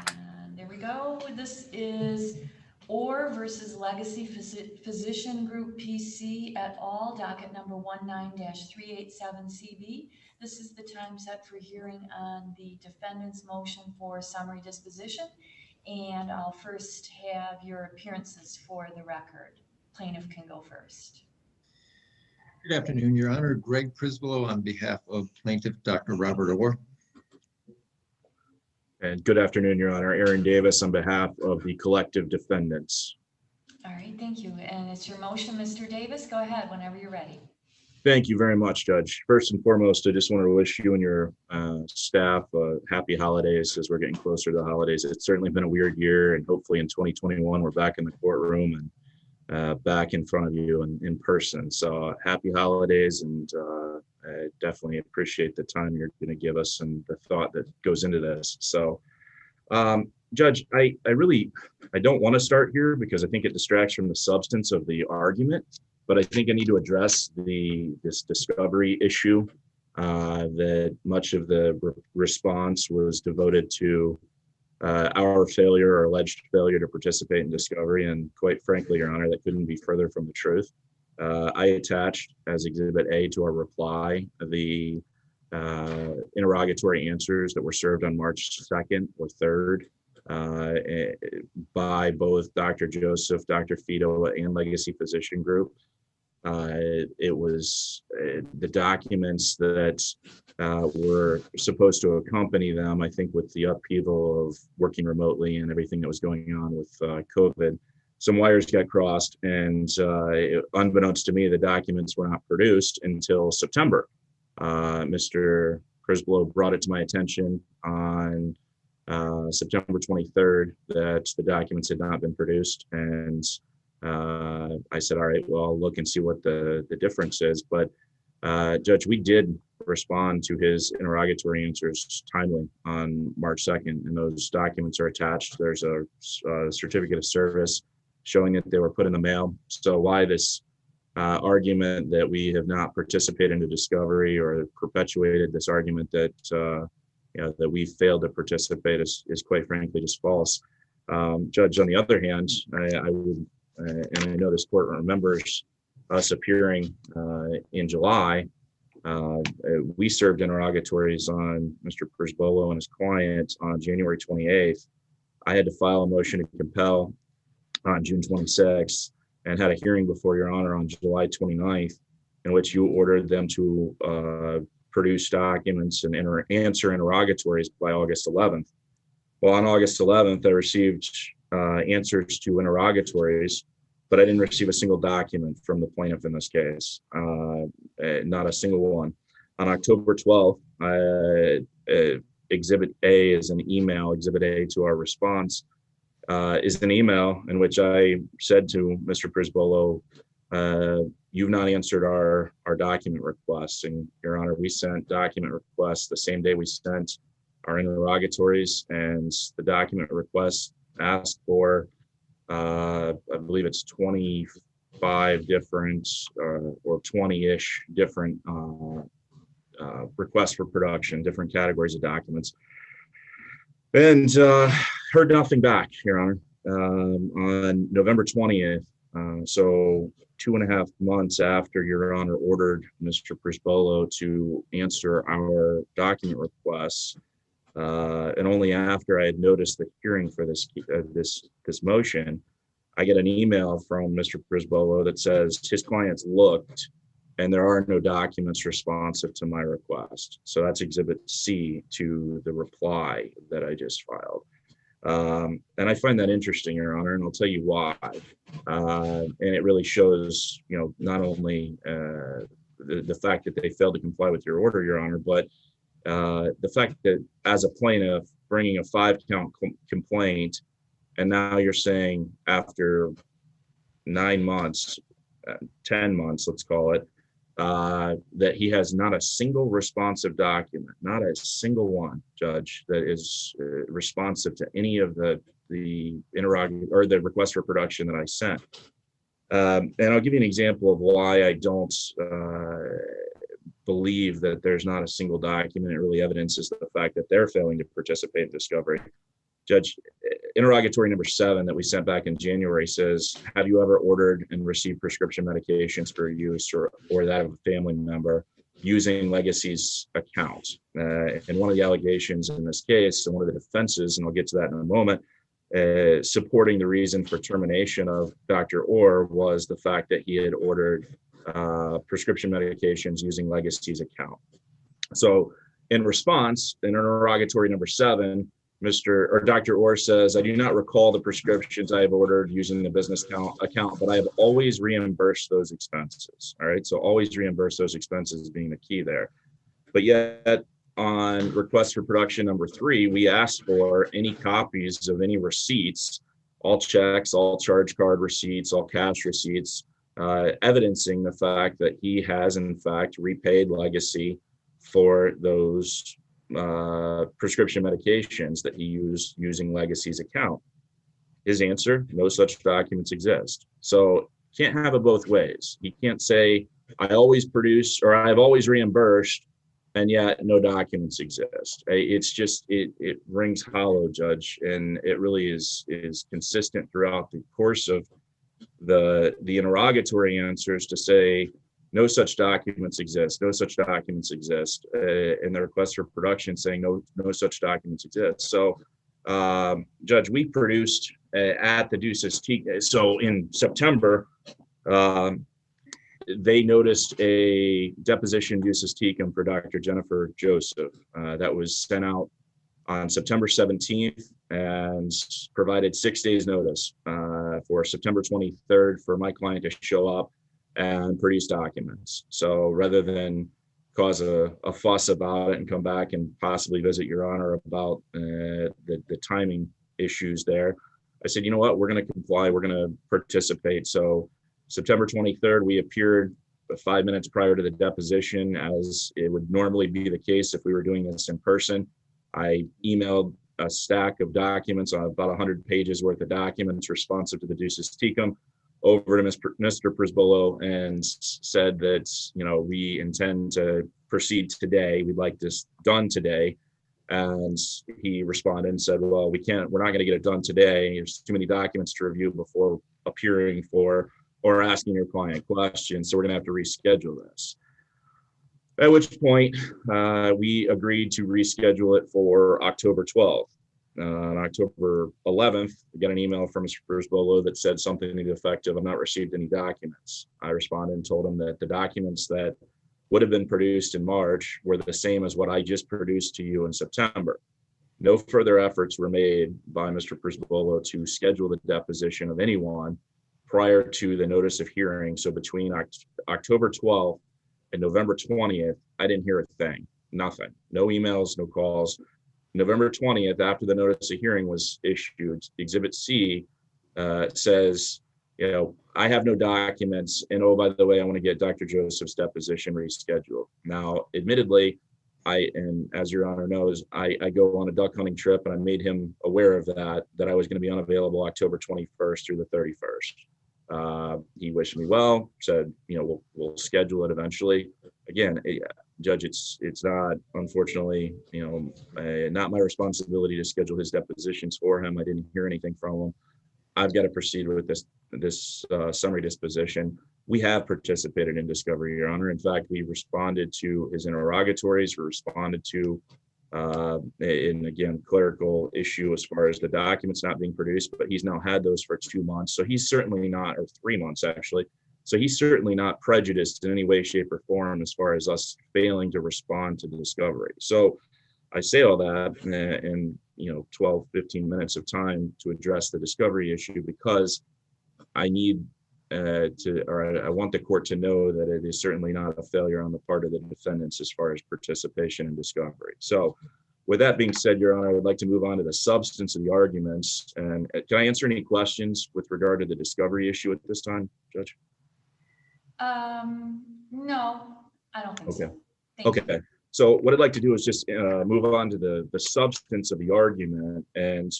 And there we go. This is Orr versus Legacy Physician Group PC et al., docket number 19-387CB. This is the time set for hearing on the defendant's motion for summary disposition. And I'll first have your appearances for the record. Plaintiff can go first. Good afternoon, Your Honor. Greg Prisbilo on behalf of Plaintiff Dr. Robert Orr. And good afternoon, Your Honor. Aaron Davis on behalf of the collective defendants. All right, thank you. And it's your motion, Mr. Davis. Go ahead whenever you're ready. Thank you very much, Judge. First and foremost, I just want to wish you and your staff happy holidays as we're getting closer to the holidays. It's certainly been a weird year, and hopefully in 2021, we're back in the courtroom and back in front of you and in person. So happy holidays, and I definitely appreciate the time you're going to give us and the thought that goes into this. So, Judge, I don't want to start here because I think it distracts from the substance of the argument, but I think I need to address this discovery issue that much of the response was devoted to our failure or alleged failure to participate in discovery. And quite frankly, Your Honor, that couldn't be further from the truth. I attached as Exhibit A to our reply the interrogatory answers that were served on March 2nd or 3rd by both Dr. Joseph, Dr. Fido, and Legacy Physician Group. It was the documents that were supposed to accompany them, I think, with the upheaval of working remotely and everything that was going on with COVID. Some wires got crossed, and unbeknownst to me, the documents were not produced until September. Mr. Prisbilo brought it to my attention on September 23rd that the documents had not been produced, and I said, all right, well, I'll look and see what the difference is. But Judge, we did respond to his interrogatory answers timely on March 2nd, and those documents are attached. There's a certificate of service showing that they were put in the mail. So why this argument that we have not participated in the discovery or perpetuated this argument that that we failed to participate is quite frankly just false. Judge, on the other hand, I would, and I know this court remembers us appearing in July. We served interrogatories on Mr. Prisbilo and his client on January 28th. I had to file a motion to compel on June 26th and had a hearing before Your Honor on July 29th, in which you ordered them to produce documents and answer interrogatories by August 11th. Well, on August 11th, I received answers to interrogatories, but I didn't receive a single document from the plaintiff in this case, not a single one. On October 12th, Exhibit A is an email, Exhibit A to our response is an email in which I said to Mr. Prisbilo, you've not answered our document requests. And Your Honor, we sent document requests the same day we sent our interrogatories, and the document requests asked for, I believe it's 25 different or 20-ish different requests for production, different categories of documents. And heard nothing back, Your Honor. On November 20th, so 2.5 months after Your Honor ordered Mr. Prisbilo to answer our document requests, and only after I had noticed the hearing for this motion, I get an email from Mr. Prisbilo that says his clients looked and there are no documents responsive to my request. So that's Exhibit C to the reply that I just filed. And I find that interesting, Your Honor, and I'll tell you why. And it really shows, not only the fact that they failed to comply with your order, Your Honor, but the fact that as a plaintiff bringing a 5-count complaint, and now you're saying after 9 months, 10 months, let's call it, that he has not a single responsive document, not a single one, Judge, that is responsive to any of the interrogatory or the request for production that I sent. And I'll give you an example of why I don't believe that there's not a single document. It really evidences the fact that they're failing to participate in discovery. Judge, interrogatory number 7 that we sent back in January says, have you ever ordered and received prescription medications for use or that of a family member using Legacy's account? And one of the allegations in this case, and one of the defenses, and I'll get to that in a moment, supporting the reason for termination of Dr. Orr was the fact that he had ordered prescription medications using Legacy's account. So in response, in interrogatory number 7, Dr. Orr says, I do not recall the prescriptions I have ordered using the business account, but I have always reimbursed those expenses. All right. So always reimburse those expenses being the key there. But yet on request for production number 3, we asked for any copies of any receipts, all checks, all charge card receipts, all cash receipts, evidencing the fact that he has in fact repaid Legacy for those prescription medications that he used using Legacy's account. His answer, no such documents exist. So can't have it both ways. He can't say, I always produce or I've always reimbursed, and yet no documents exist. It's just, it rings hollow, Judge, and it really is consistent throughout the course of the interrogatory answers to say, no such documents exist, no such documents exist, and the request for production saying no such documents exist. So, Judge, we produced at the Ducis Tecum. So in September, they noticed a deposition Ducis Tecum for Dr. Jennifer Joseph that was sent out on September 17th and provided 6 days notice for September 23rd for my client to show up and produce documents. So rather than cause a fuss about it and come back and possibly visit Your Honor about the timing issues there, I said, you know what, we're going to comply, we're going to participate. So September 23rd, we appeared 5 minutes prior to the deposition, as it would normally be the case if we were doing this in person. I emailed a stack of documents on about 100 pages worth of documents responsive to the Ducis Tecum over to Mr. Prisbolo and said that, you know, we intend to proceed today. We'd like this done today. And he responded and said, well, we're not going to get it done today. There's too many documents to review before appearing for or asking your client questions. So we're going to have to reschedule this. At which point we agreed to reschedule it for October 12th. On October 11th, we got an email from Mr. Prisbolo that said something to the effect of, I've not received any documents. I responded and told him that the documents that would have been produced in March were the same as what I just produced to you in September. No further efforts were made by Mr. Prisbolo to schedule the deposition of anyone prior to the notice of hearing. So between October 12th and November 20th, I didn't hear a thing, nothing, no emails, no calls. November 20th, after the notice of hearing was issued, Exhibit C says, you know, I have no documents, and oh, by the way, I want to get Dr. Joseph's deposition rescheduled. Now, admittedly, and as Your Honor knows, I go on a duck hunting trip, and I made him aware of that I was going to be unavailable October 21st through the 31st. He wished me well, said, you know, we'll schedule it eventually. Again, Judge, it's not, unfortunately, you know, not my responsibility to schedule his depositions for him. I didn't hear anything from him. I've got to proceed with this summary disposition. We have participated in discovery, Your Honor. In fact, we responded to his interrogatories. We responded to, and again, clerical issue as far as the documents not being produced, but he's now had those for 2 months. So he's certainly not, or 3 months actually. So he's certainly not prejudiced in any way, shape, or form as far as us failing to respond to the discovery. So I say all that in 12, 15 minutes of time to address the discovery issue, because I need I want the court to know that it is certainly not a failure on the part of the defendants as far as participation in discovery. So with that being said, Your Honor, I would like to move on to the substance of the arguments. And can I answer any questions with regard to the discovery issue at this time, Judge? No, I don't think so. Okay. You. So what I'd like to do is just move on to the substance of the argument. And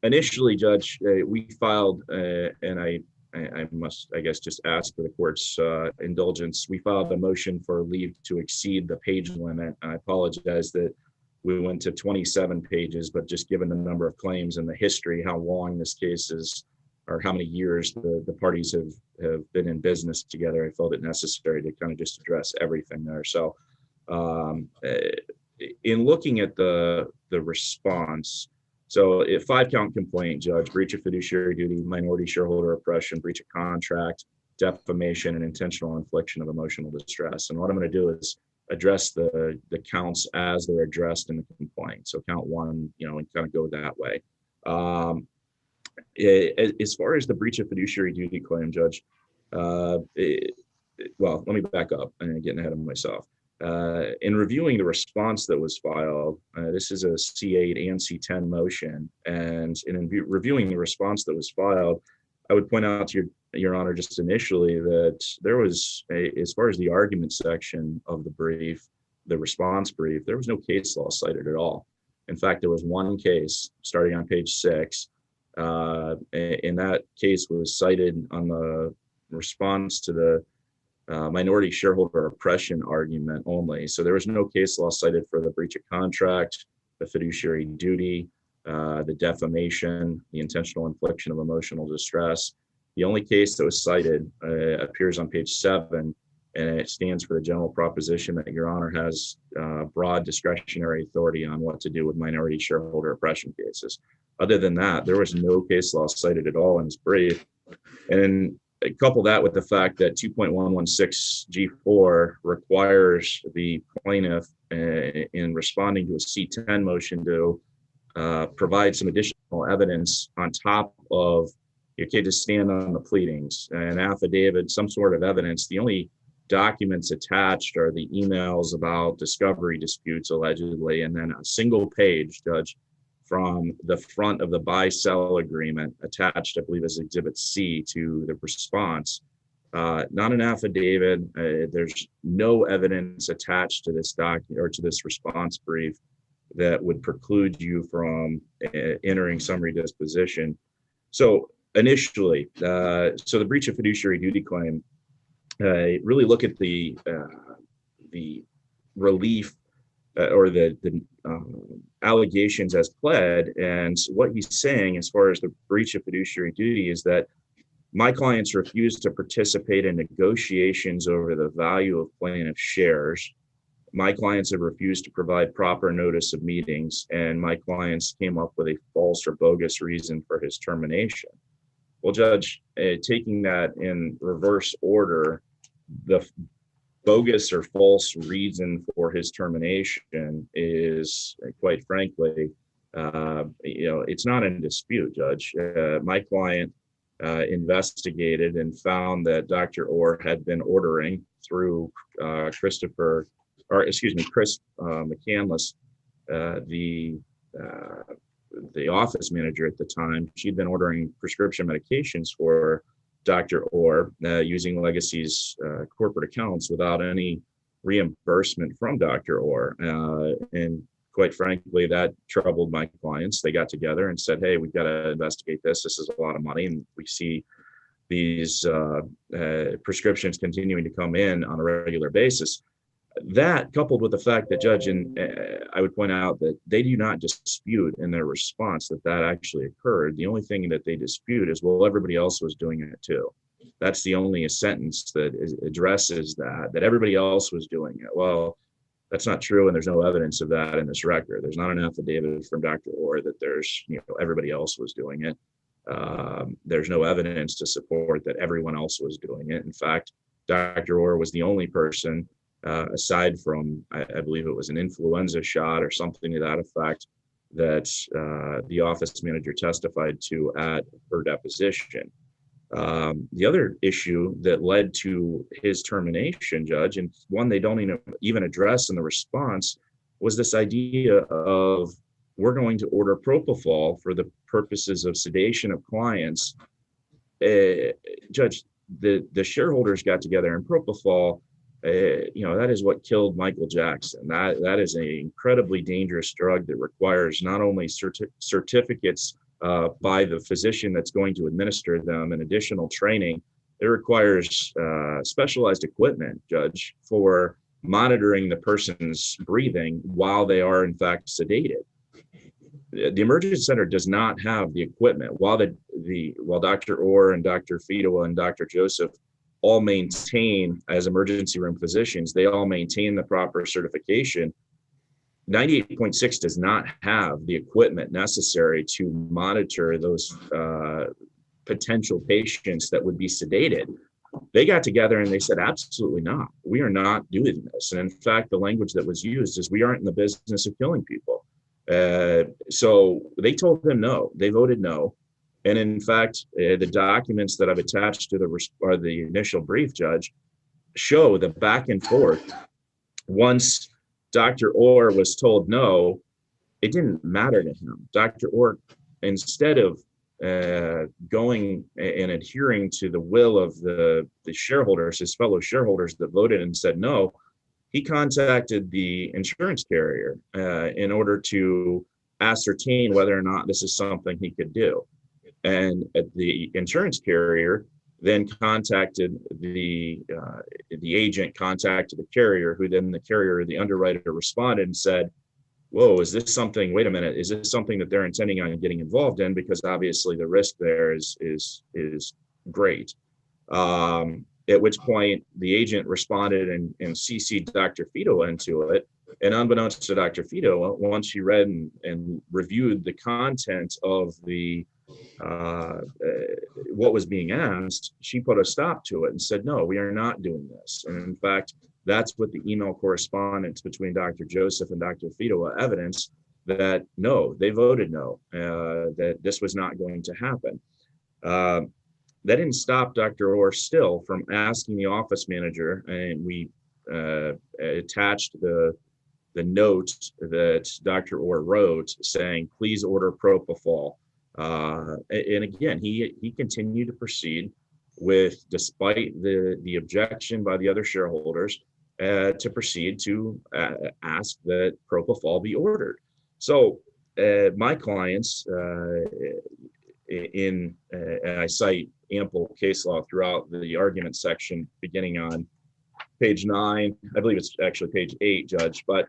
initially, Judge, we filed, and I must, I guess, just ask for the court's indulgence. We filed a motion for leave to exceed the page limit. I apologize that we went to 27 pages, but just given the number of claims and the history, how long this case is, or how many years the parties have been in business together, I felt it necessary to kind of just address everything there. So in looking at the response, so a 5-count complaint, Judge, breach of fiduciary duty, minority shareholder oppression, breach of contract, defamation, and intentional infliction of emotional distress. And what I'm going to do is address the counts as they're addressed in the complaint. So count 1, and kind of go that way. As far as the breach of fiduciary duty claim, Judge, well, let me back up. I'm getting ahead of myself. In reviewing the response that was filed, this is a C8 and C10 motion, and in reviewing the response that was filed, I would point out to your Honor just initially that there was, as far as the argument section of the brief, the response brief, there was no case law cited at all. In fact, there was one case starting on page 6, and that case was cited on the response to the minority shareholder oppression argument only. So there was no case law cited for the breach of contract, the fiduciary duty, the defamation, the intentional infliction of emotional distress. The only case that was cited appears on page 7, and it stands for the general proposition that your Honor has broad discretionary authority on what to do with minority shareholder oppression cases. Other than that, there was no case law cited at all in this brief. And couple that with the fact that 2.116G4 requires the plaintiff in responding to a C10 motion to provide some additional evidence on top of, okay, to stand on the pleadings, an affidavit, some sort of evidence. The only documents attached are the emails about discovery disputes allegedly, and then a single page, Judge, from the front of the buy-sell agreement attached, I believe, as Exhibit C to the response. Not an affidavit. There's no evidence attached to this document or to this response brief that would preclude you from entering summary disposition. So initially, so the breach of fiduciary duty claim, really look at the relief or the allegations as pled, and what he's saying as far as the breach of fiduciary duty is that my clients refused to participate in negotiations over the value of plaintiff shares. My clients have refused to provide proper notice of meetings, and my clients came up with a false or bogus reason for his termination. Well, Judge, taking that in reverse order, the bogus or false reason for his termination is, quite frankly, it's not in dispute, Judge. My client investigated and found that Dr. Orr had been ordering through Chris McCandless, the office manager at the time. She'd been ordering prescription medications for Dr. Orr using Legacy's corporate accounts without any reimbursement from Dr. Orr. And quite frankly, that troubled my clients. They got together and said, hey, we've got to investigate this. This is a lot of money. And we see these prescriptions continuing to come in on a regular basis. That, coupled with the fact that, Judge, and I would point out that they do not dispute in their response that actually occurred. The only thing that they dispute is, well, everybody else was doing it too. That's the only sentence that addresses that everybody else was doing it. Well, that's not true, and there's no evidence of that in this record. There's not an affidavit from Dr. Orr that there's, everybody else was doing it. There's no evidence to support that everyone else was doing it. In fact, Dr. Orr was the only person, aside from, I believe it was an influenza shot or something to that effect, that the office manager testified to at her deposition. The other issue that led to his termination, Judge, and one they don't even address in the response, was this idea of, we're going to order propofol for the purposes of sedation of clients. Judge, the shareholders got together, and propofol, that is what killed Michael Jackson. That is an incredibly dangerous drug that requires not only certificates by the physician that's going to administer them and additional training. It requires specialized equipment, Judge, for monitoring the person's breathing while they are in fact sedated. The emergency center does not have the equipment. While Dr. Orr and Dr. Fidowa and Dr. Joseph all maintain, as emergency room physicians, they all maintain the proper certification. 98.6 does not have the equipment necessary to monitor those potential patients that would be sedated. They got together and they said, absolutely not. We are not doing this. And in fact, the language that was used is, we aren't in the business of killing people. So they told him no. They voted no. And in fact, the documents that I've attached to the initial brief, Judge, show the back and forth. Once Dr. Orr was told no, it didn't matter to him. Dr. Orr, instead of going and adhering to the will of the shareholders, his fellow shareholders that voted and said no, he contacted the insurance carrier in order to ascertain whether or not this is something he could do. And the insurance carrier then contacted the agent, contacted the carrier, who then the underwriter responded and said, whoa, is this something, wait a minute, is this something that they're intending on getting involved in? Because obviously the risk there is great. At which point the agent responded and CC'd Dr. Fidowa into it. And unbeknownst to Dr. Fidowa, once she read and reviewed the content of what was being asked, she put a stop to it and said, no, we are not doing this. And in fact, that's what the email correspondence between Dr. Joseph and Dr. Fidowa evidence, that no, they voted no, that this was not going to happen. That didn't stop Dr. Orr still from asking the office manager, and we attached the note that Dr. Orr wrote saying, please order propofol. And again, he continued to proceed with, despite the objection by the other shareholders, to proceed to ask that propofol be ordered. So my clients, and I cite ample case law throughout the argument section, beginning on page 9, I believe it's actually page 8, Judge, but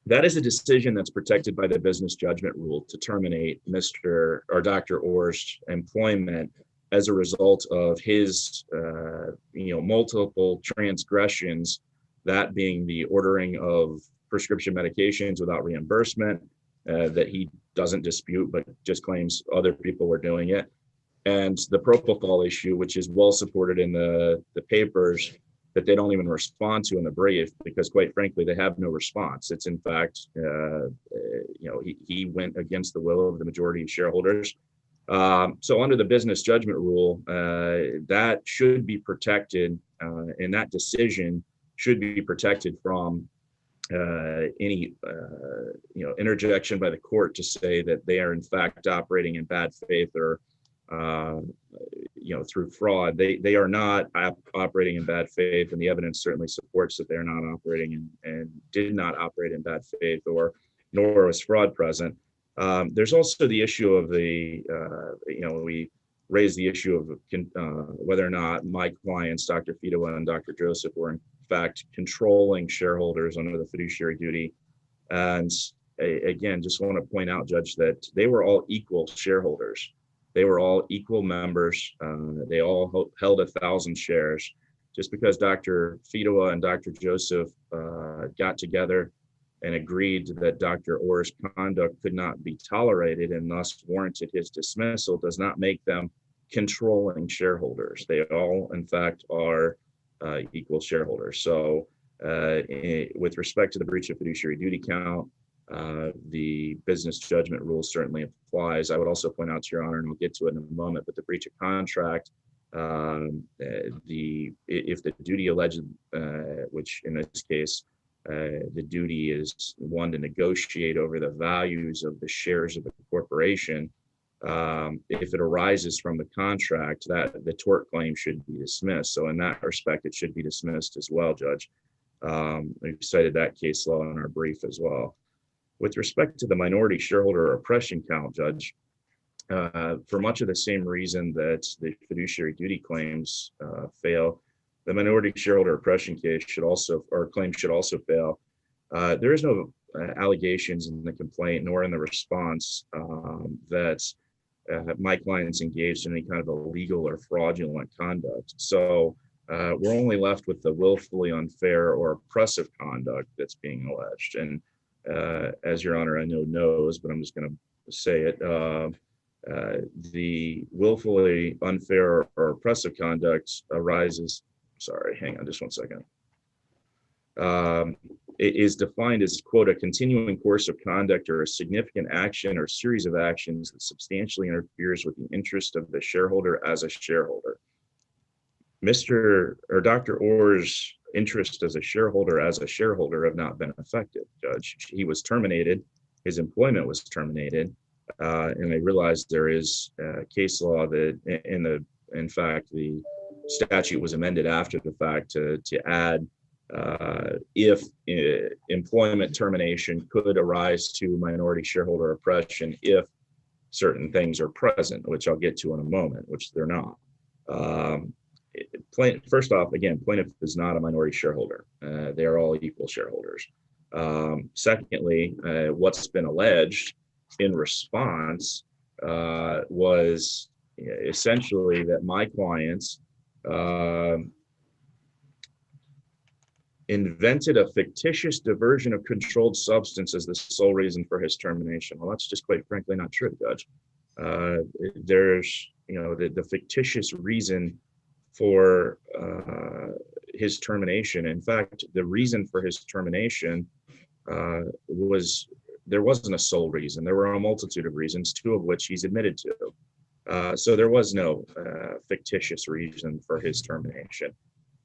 that is a decision that's protected by the business judgment rule to terminate Dr. Orr's employment as a result of his multiple transgressions, that being the ordering of prescription medications without reimbursement, that he doesn't dispute, but just claims other people were doing it. And the propofol issue, which is well supported in the papers, that they don't even respond to in the brief, because quite frankly, they have no response. It's in fact, he went against the will of the majority of shareholders. So under the business judgment rule, that should be protected, and that decision should be protected from any interjection by the court to say that they are in fact operating in bad faith or through fraud. They are not operating in bad faith, and the evidence certainly supports that they're not operating and did not operate in bad faith, nor was fraud present. There's also the issue of we raised the issue of whether or not my clients, Dr. Fidowa and Dr. Joseph, were in fact controlling shareholders under the fiduciary duty. And again, just want to point out, Judge, that they were all equal shareholders. They were all equal members. They all held 1,000 shares. Just because Dr. Fidowa and Dr. Joseph got together and agreed that Dr. Orr's conduct could not be tolerated and thus warranted his dismissal does not make them controlling shareholders. They all, in fact, are equal shareholders. So with respect to the breach of fiduciary duty count, the business judgment rule certainly applies. I would also point out to Your Honor, and we'll get to it in a moment, but the breach of contract, if the duty alleged, which in this case, the duty is one to negotiate over the values of the shares of the corporation, if it arises from the contract, that the tort claim should be dismissed. So in that respect, it should be dismissed as well, Judge. We've cited that case law in our brief as well. With respect to the minority shareholder oppression count, Judge, for much of the same reason that the fiduciary duty claims fail, the minority shareholder oppression case should also, or claim should also fail. There is no allegations in the complaint nor in the response that my clients engaged in any kind of illegal or fraudulent conduct. So we're only left with the willfully unfair or oppressive conduct that's being alleged. And as Your Honor, I know knows, but I'm just going to say it. The willfully unfair or oppressive conduct arises, sorry, hang on just one second. It is defined as, quote, a continuing course of conduct or a significant action or series of actions that substantially interferes with the interest of the shareholder as a shareholder. Dr. Orr's interest as a shareholder have not been affected, Judge. He was terminated, his employment was terminated, and I realized there is case law that in fact, the statute was amended after the fact to add if employment termination could arise to minority shareholder oppression if certain things are present, which I'll get to in a moment, which they're not. First off, again, plaintiff is not a minority shareholder. They are all equal shareholders. Secondly, what's been alleged in response was essentially that my clients invented a fictitious diversion of controlled substance as the sole reason for his termination. Well, that's just quite frankly not true, Judge. There's, the fictitious reason for his termination. In fact, the reason for his termination there wasn't a sole reason. There were a multitude of reasons, two of which he's admitted to. So there was no fictitious reason for his termination.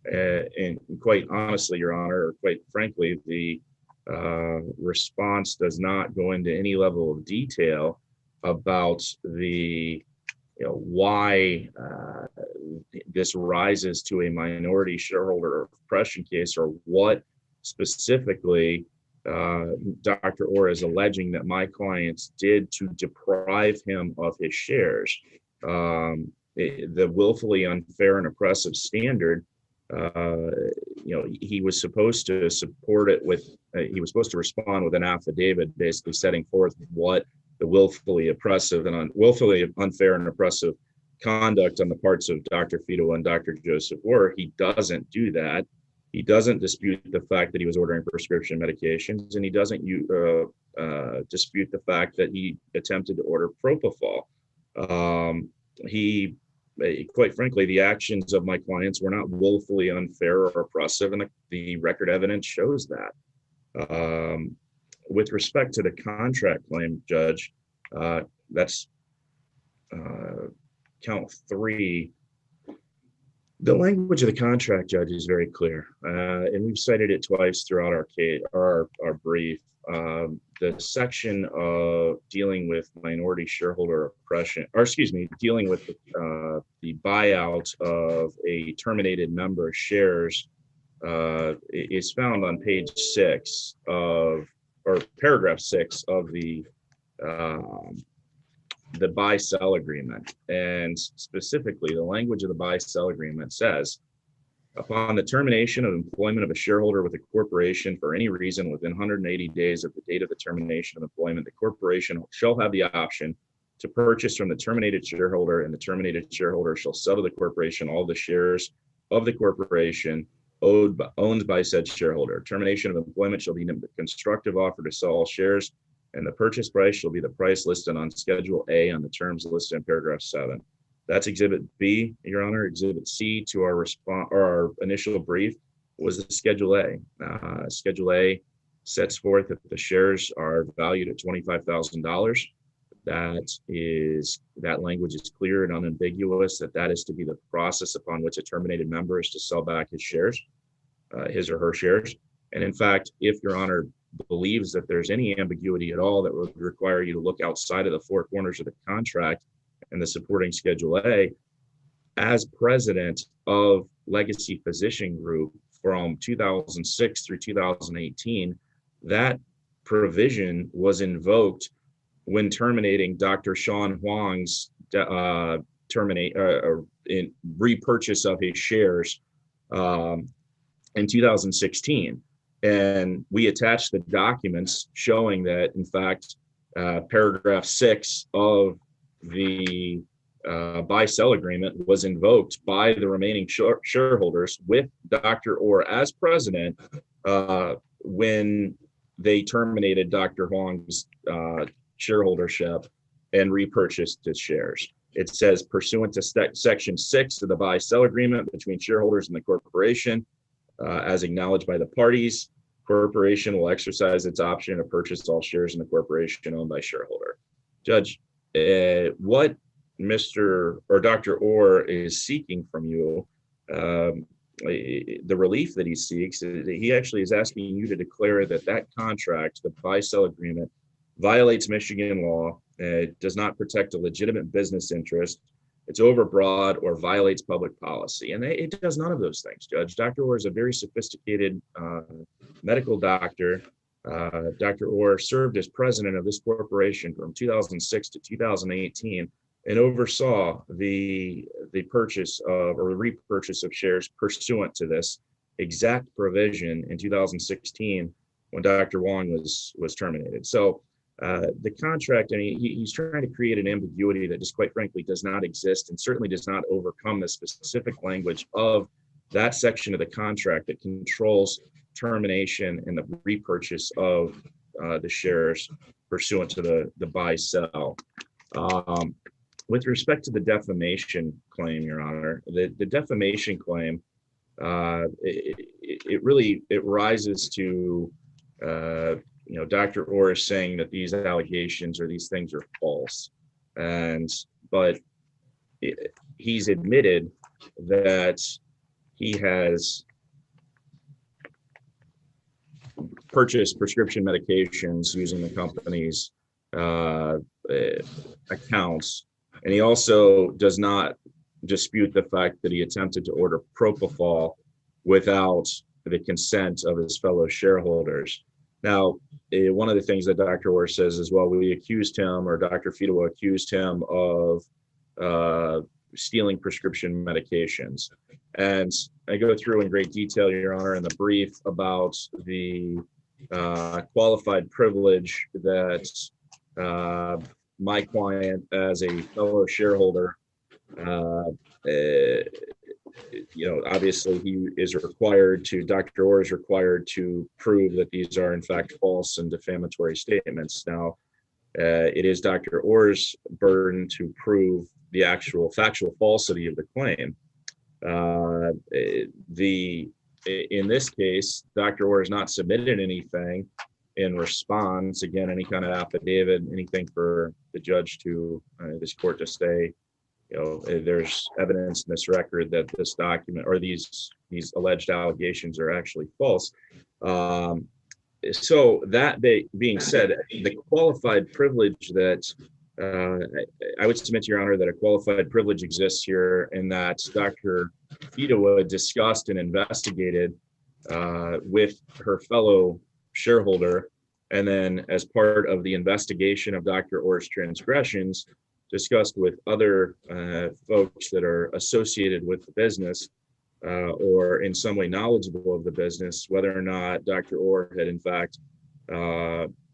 And quite honestly, Your Honor, or quite frankly, the response does not go into any level of detail about the why this rises to a minority shareholder oppression case, or what specifically Dr. Orr is alleging that my clients did to deprive him of his shares. The willfully unfair and oppressive standard, he was supposed to support it with, he was supposed to respond with an affidavit basically setting forth what the willfully oppressive and willfully unfair and oppressive conduct on the parts of Dr. Fido and Dr. Joseph were. He doesn't do that. He doesn't dispute the fact that he was ordering prescription medications, and he doesn't dispute the fact that he attempted to order propofol. Quite frankly, the actions of my clients were not willfully unfair or oppressive, and the record evidence shows that. With respect to the contract claim, Judge, that's count 3. The language of the contract, Judge, is very clear, and we've cited it twice throughout our brief. The section of dealing with minority shareholder oppression, dealing with the buyout of a terminated member's shares is found on page 6 or paragraph 6 of the buy-sell agreement. And specifically, the language of the buy-sell agreement says, upon the termination of employment of a shareholder with a corporation for any reason within 180 days of the date of the termination of employment, the corporation shall have the option to purchase from the terminated shareholder, and the terminated shareholder shall sell to the corporation all the shares of the corporation owned by said shareholder. Termination of employment shall be a constructive offer to sell all shares, and the purchase price shall be the price listed on Schedule A on the terms listed in paragraph 7. That's Exhibit B, Your Honor. Exhibit C to our initial brief was the Schedule A. Schedule A sets forth that the shares are valued at $25,000. That language is clear and unambiguous, that is to be the process upon which a terminated member is to sell back his shares, his or her shares. And in fact, if Your Honor believes that there's any ambiguity at all that would require you to look outside of the four corners of the contract and the supporting Schedule A, as president of Legacy Physician Group from 2006 through 2018, that provision was invoked when terminating Dr. Sean Huang's repurchase of his shares in 2016. And we attached the documents showing that, in fact, paragraph 6 of the buy-sell agreement was invoked by the remaining shareholders with Dr. Orr as president when they terminated Dr. Huang's shareholdership and repurchased his shares. It says, pursuant to section 6 of the buy-sell agreement between shareholders and the corporation, as acknowledged by the parties, corporation will exercise its option to purchase all shares in the corporation owned by shareholder. Judge, what Mr. or Dr. Orr is seeking from you, the relief that he seeks, he actually is asking you to declare that that contract, the buy-sell agreement, violates Michigan law, does not protect a legitimate business interest, it's overbroad, or violates public policy. And it does none of those things, Judge. Dr. Orr is a very sophisticated medical doctor. Dr. Orr served as president of this corporation from 2006 to 2018 and oversaw the purchase of or repurchase of shares pursuant to this exact provision in 2016 when Dr. Huang was terminated. So the contract, I mean, he's trying to create an ambiguity that just quite frankly does not exist and certainly does not overcome the specific language of that section of the contract that controls termination and the repurchase of the shares pursuant to the buy-sell. With respect to the defamation claim, Your Honor, the defamation claim, it rises to Dr. Orr is saying that these allegations or these things are false, but he's admitted that he has purchased prescription medications using the company's accounts, and he also does not dispute the fact that he attempted to order propofol without the consent of his fellow shareholders. Now, one of the things that Dr. Orr says is, well, we accused him, or Dr. Fidowa accused him of stealing prescription medications. And I go through in great detail, Your Honor, in the brief about the qualified privilege that my client, as a fellow shareholder, obviously he is required to, Dr. Orr is required to prove that these are in fact false and defamatory statements. Now, it is Dr. Orr's burden to prove the actual factual falsity of the claim. In this case, Dr. Orr has not submitted anything in response, again, any kind of affidavit, anything for the judge to, this court to say, there's evidence in this record that this document or these alleged allegations are actually false. So that being said, the qualified privilege that I would submit to Your Honor that a qualified privilege exists here, and that Dr. Fidowa discussed and investigated with her fellow shareholder, and then as part of the investigation of Dr. Orr's transgressions, discussed with other folks that are associated with the business or in some way knowledgeable of the business, whether or not Dr. Orr had in fact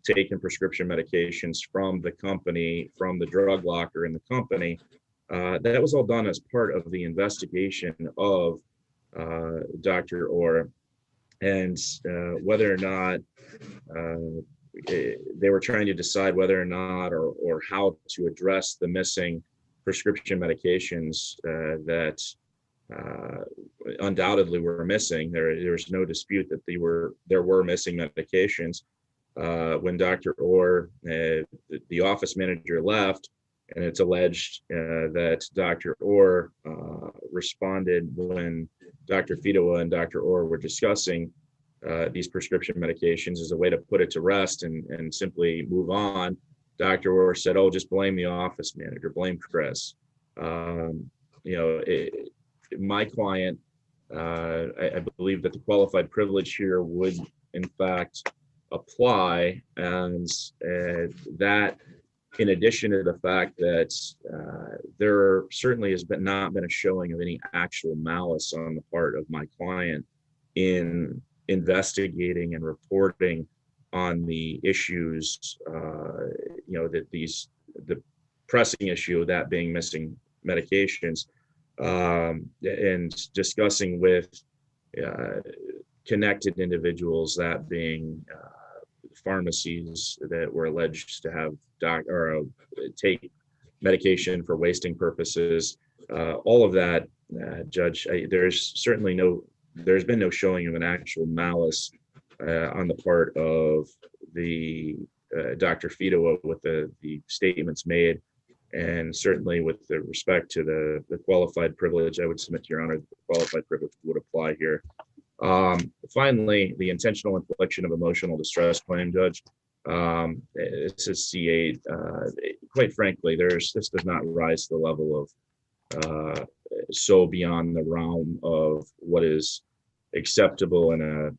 taken prescription medications from the company, from the drug locker in the company. That was all done as part of the investigation of Dr. Orr, and whether or not they were trying to decide whether or not or how to address the missing prescription medications that undoubtedly were missing. There's no dispute that there were missing medications. When Dr. Orr, the office manager, left, and it's alleged that Dr. Orr responded when Dr. Fidowa and Dr. Orr were discussing these prescription medications as a way to put it to rest and simply move on. Dr. Orr said, "Oh, just blame the office manager, blame Chris." My client, I believe that the qualified privilege here would in fact apply, and that in addition to the fact that there certainly has not been a showing of any actual malice on the part of my client in investigating and reporting on the issues, the pressing issue of that being missing medications, and discussing with connected individuals, that being pharmacies that were alleged to have take medication for wasting purposes. All of that, Judge, there's been no showing of an actual malice on the part of the Dr. Fido with the statements made, and certainly with the respect to the qualified privilege, I would submit to Your Honor that the qualified privilege would apply here. Finally, the intentional infliction of emotional distress claim, Judge. This is C8. Quite frankly, this does not rise to the level of so beyond the realm of what is acceptable in a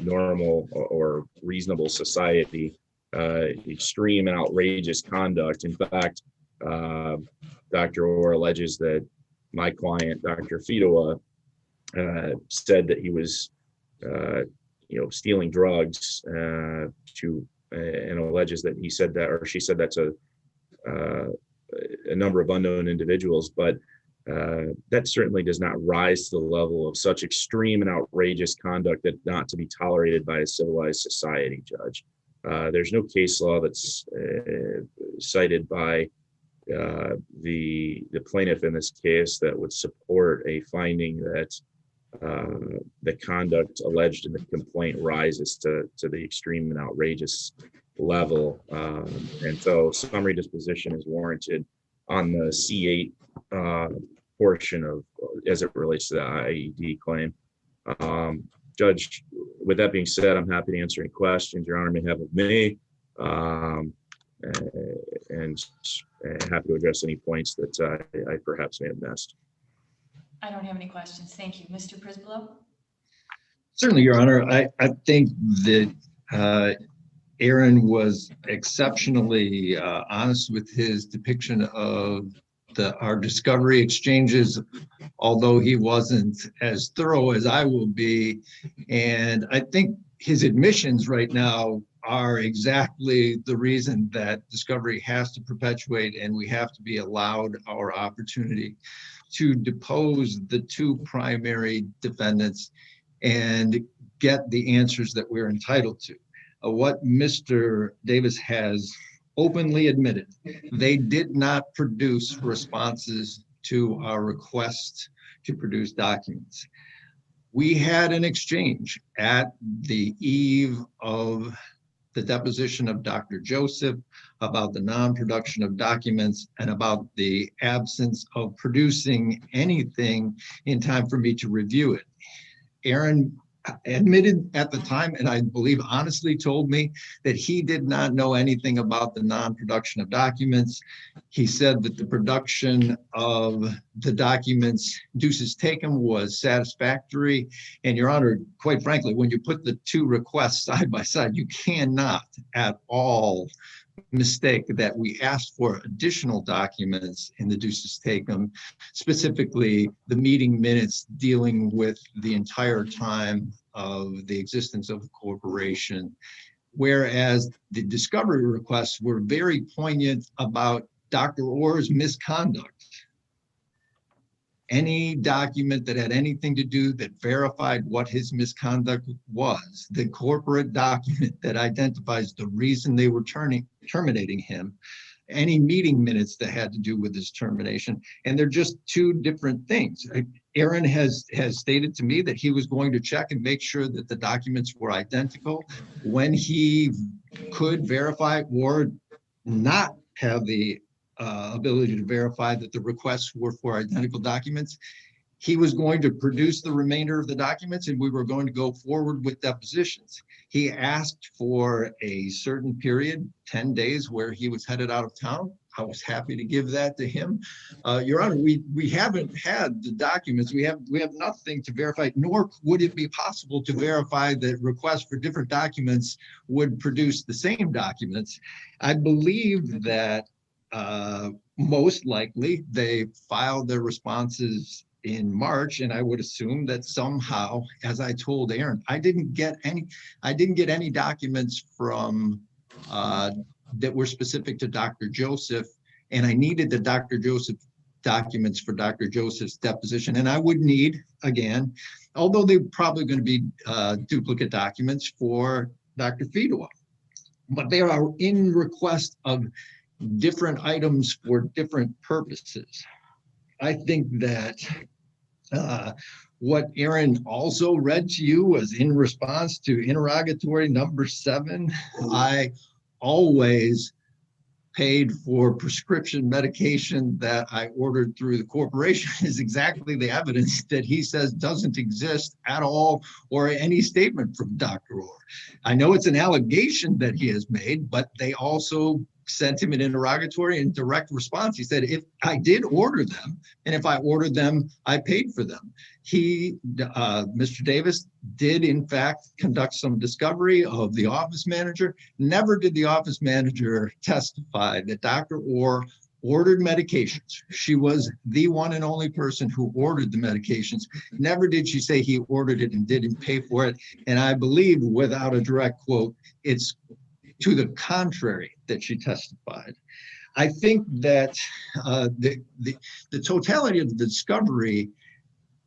normal or reasonable society. Extreme and outrageous conduct. In fact, Dr. Orr alleges that my client, Dr. Fido, said that he was, stealing drugs and alleges that he said that, or she said that to a number of unknown individuals, but that certainly does not rise to the level of such extreme and outrageous conduct that not to be tolerated by a civilized society, Judge. There's no case law that's cited by the plaintiff in this case that would support a finding that the conduct alleged in the complaint rises to the extreme and outrageous level. And so summary disposition is warranted on the C8 portion of, as it relates to the IED claim. Judge, with that being said, I'm happy to answer any questions Your Honor may have of me, and happy to address any points that I perhaps may have missed. I don't have any questions. Thank you. Mr. Prisbilo? Certainly, Your Honor. I think that Aaron was exceptionally honest with his depiction of our discovery exchanges, although he wasn't as thorough as I will be. And I think his admissions right now are exactly the reason that discovery has to perpetuate, and we have to be allowed our opportunity to depose the two primary defendants and get the answers that we're entitled to. What Mr. Davis has openly admitted, they did not produce responses to our request to produce documents. We had an exchange at the eve of the deposition of Dr. Joseph about the non-production of documents and about the absence of producing anything in time for me to review it. Aaron admitted at the time, and I believe honestly told me, that he did not know anything about the non-production of documents. He said that the production of the documents Deuces Taken was satisfactory. And Your Honor, quite frankly, when you put the two requests side by side, you cannot at all mistake that we asked for additional documents in the Deuces Taken, specifically the meeting minutes dealing with the entire time of the existence of the corporation, whereas the discovery requests were very poignant about Dr. Orr's misconduct. Any document that had anything to do that verified what his misconduct was, the corporate document that identifies the reason they were terminating him, any meeting minutes that had to do with his termination, and they're just two different things. Aaron has stated to me that he was going to check and make sure that the documents were identical. When he could verify or not have the ability to verify that the requests were for identical documents, he was going to produce the remainder of the documents and we were going to go forward with depositions. He asked for a certain period, 10 days, where he was headed out of town. I was happy to give that to him. Your Honor, we haven't had the documents. We have nothing to verify, nor would it be possible to verify that requests for different documents would produce the same documents. I believe that most likely they filed their responses in March, and I would assume that somehow, as I told Aaron, I didn't get any documents from that were specific to Dr. Joseph, and I needed the Dr. Joseph documents for Dr. Joseph's deposition, and I would need, again, although they're probably going to be duplicate documents for Dr. Fidoa, but they are in request of different items for different purposes. I think that what Aaron also read to you was in response to interrogatory number 7. I always paid for prescription medication that I ordered through the corporation is exactly the evidence that he says doesn't exist at all, or any statement from Dr. Orr. I know it's an allegation that he has made, but they also sent him an interrogatory in direct response. He said, if I did order them, and if I ordered them, I paid for them. He, Mr. Davis, did in fact conduct some discovery of the office manager. Never did the office manager testify that Dr. Orr ordered medications. She was the one and only person who ordered the medications. Never did she say he ordered it and didn't pay for it. And I believe, without a direct quote, it's to the contrary that she testified. I think that the totality of the discovery,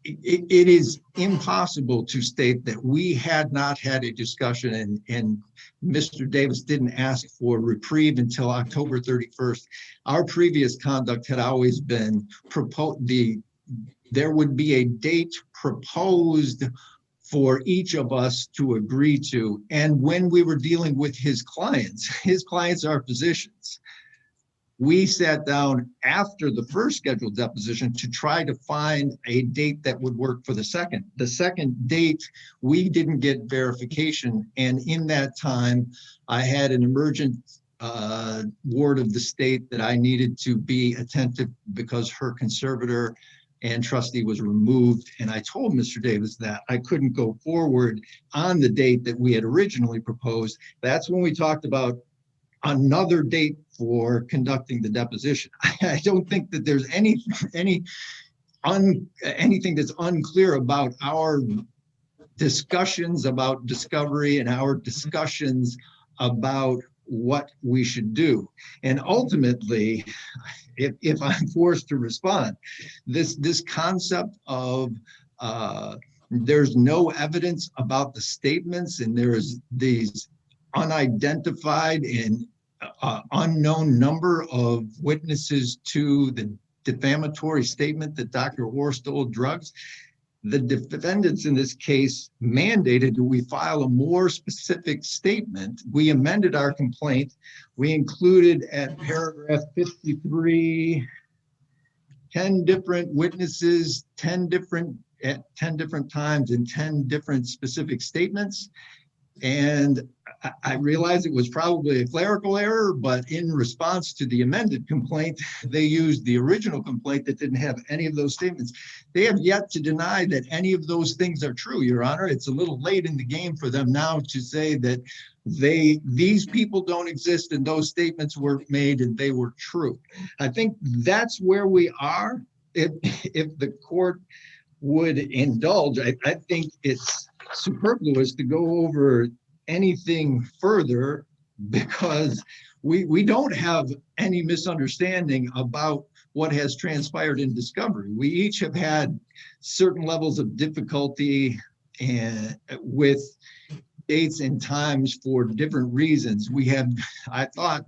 it is impossible to state that we had not had a discussion and Mr. Davis didn't ask for reprieve until October 31st. Our previous conduct had always been there would be a date proposed for each of us to agree to. And when we were dealing with his clients are physicians. We sat down after the first scheduled deposition to try to find a date that would work for the second. The second date, we didn't get verification. And in that time, I had an emergent ward of the state that I needed to be attentive because her conservator and trustee was removed. And I told Mr. Davis that I couldn't go forward on the date that we had originally proposed. That's when we talked about another date for conducting the deposition. I don't think that there's anything that's unclear about our discussions about discovery and our discussions about what we should do. And ultimately, if I'm forced to respond, this concept of there's no evidence about the statements and there's these unidentified and unknown number of witnesses to the defamatory statement that Dr. Orr stole drugs. The defendants in this case mandated that we file a more specific statement. We amended our complaint. We included at paragraph 53, 10 different witnesses, 10 different times in 10 different specific statements. And I realized it was probably a clerical error, but in response to the amended complaint, they used the original complaint that didn't have any of those statements. They have yet to deny that any of those things are true, Your Honor. It's a little late in the game for them now to say that these people don't exist and those statements were made and they were true. I think that's where we are. If the court would indulge, I think it's superfluous to go over anything further because we don't have any misunderstanding about what has transpired in discovery. We each have had certain levels of difficulty and with dates and times for different reasons. We have, I thought,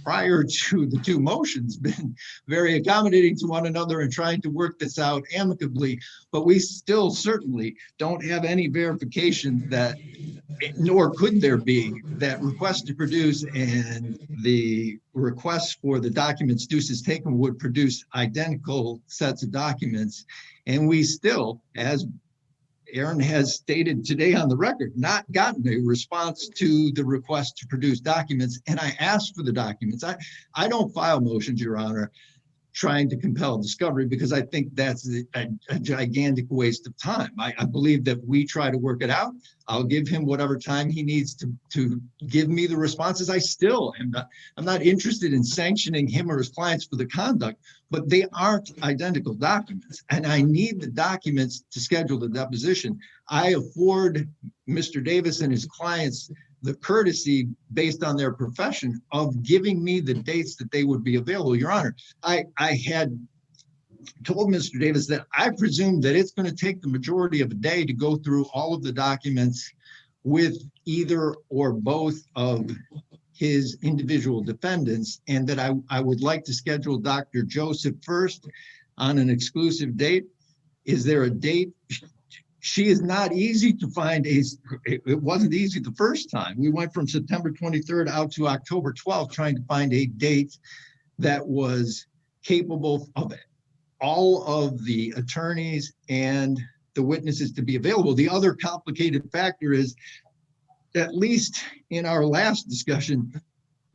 prior to the two motions, been very accommodating to one another and trying to work this out amicably, but we still certainly don't have any verification that, nor could there be, that request to produce and the request for the documents Deuce has taken would produce identical sets of documents. And we still, as Aaron has stated today on the record, not gotten a response to the request to produce documents. And I asked for the documents. I don't file motions, Your Honor, trying to compel discovery, because I think that's a gigantic waste of time. I believe that we try to work it out. I'll give him whatever time he needs to give me the responses. I'm not interested in sanctioning him or his clients for the conduct, but they aren't identical documents. And I need the documents to schedule the deposition. I afford Mr. Davis and his clients the courtesy, based on their profession, of giving me the dates that they would be available. Your Honor, I had told Mr. Davis that I presume that it's going to take the majority of a day to go through all of the documents with either or both of his individual defendants, and that I would like to schedule Dr. Joseph first on an exclusive date. Is there a date? She is not easy to find. It wasn't easy the first time. We went from September 23rd out to October 12th trying to find a date that was capable of all of the attorneys and the witnesses to be available. The other complicated factor is, at least in our last discussion,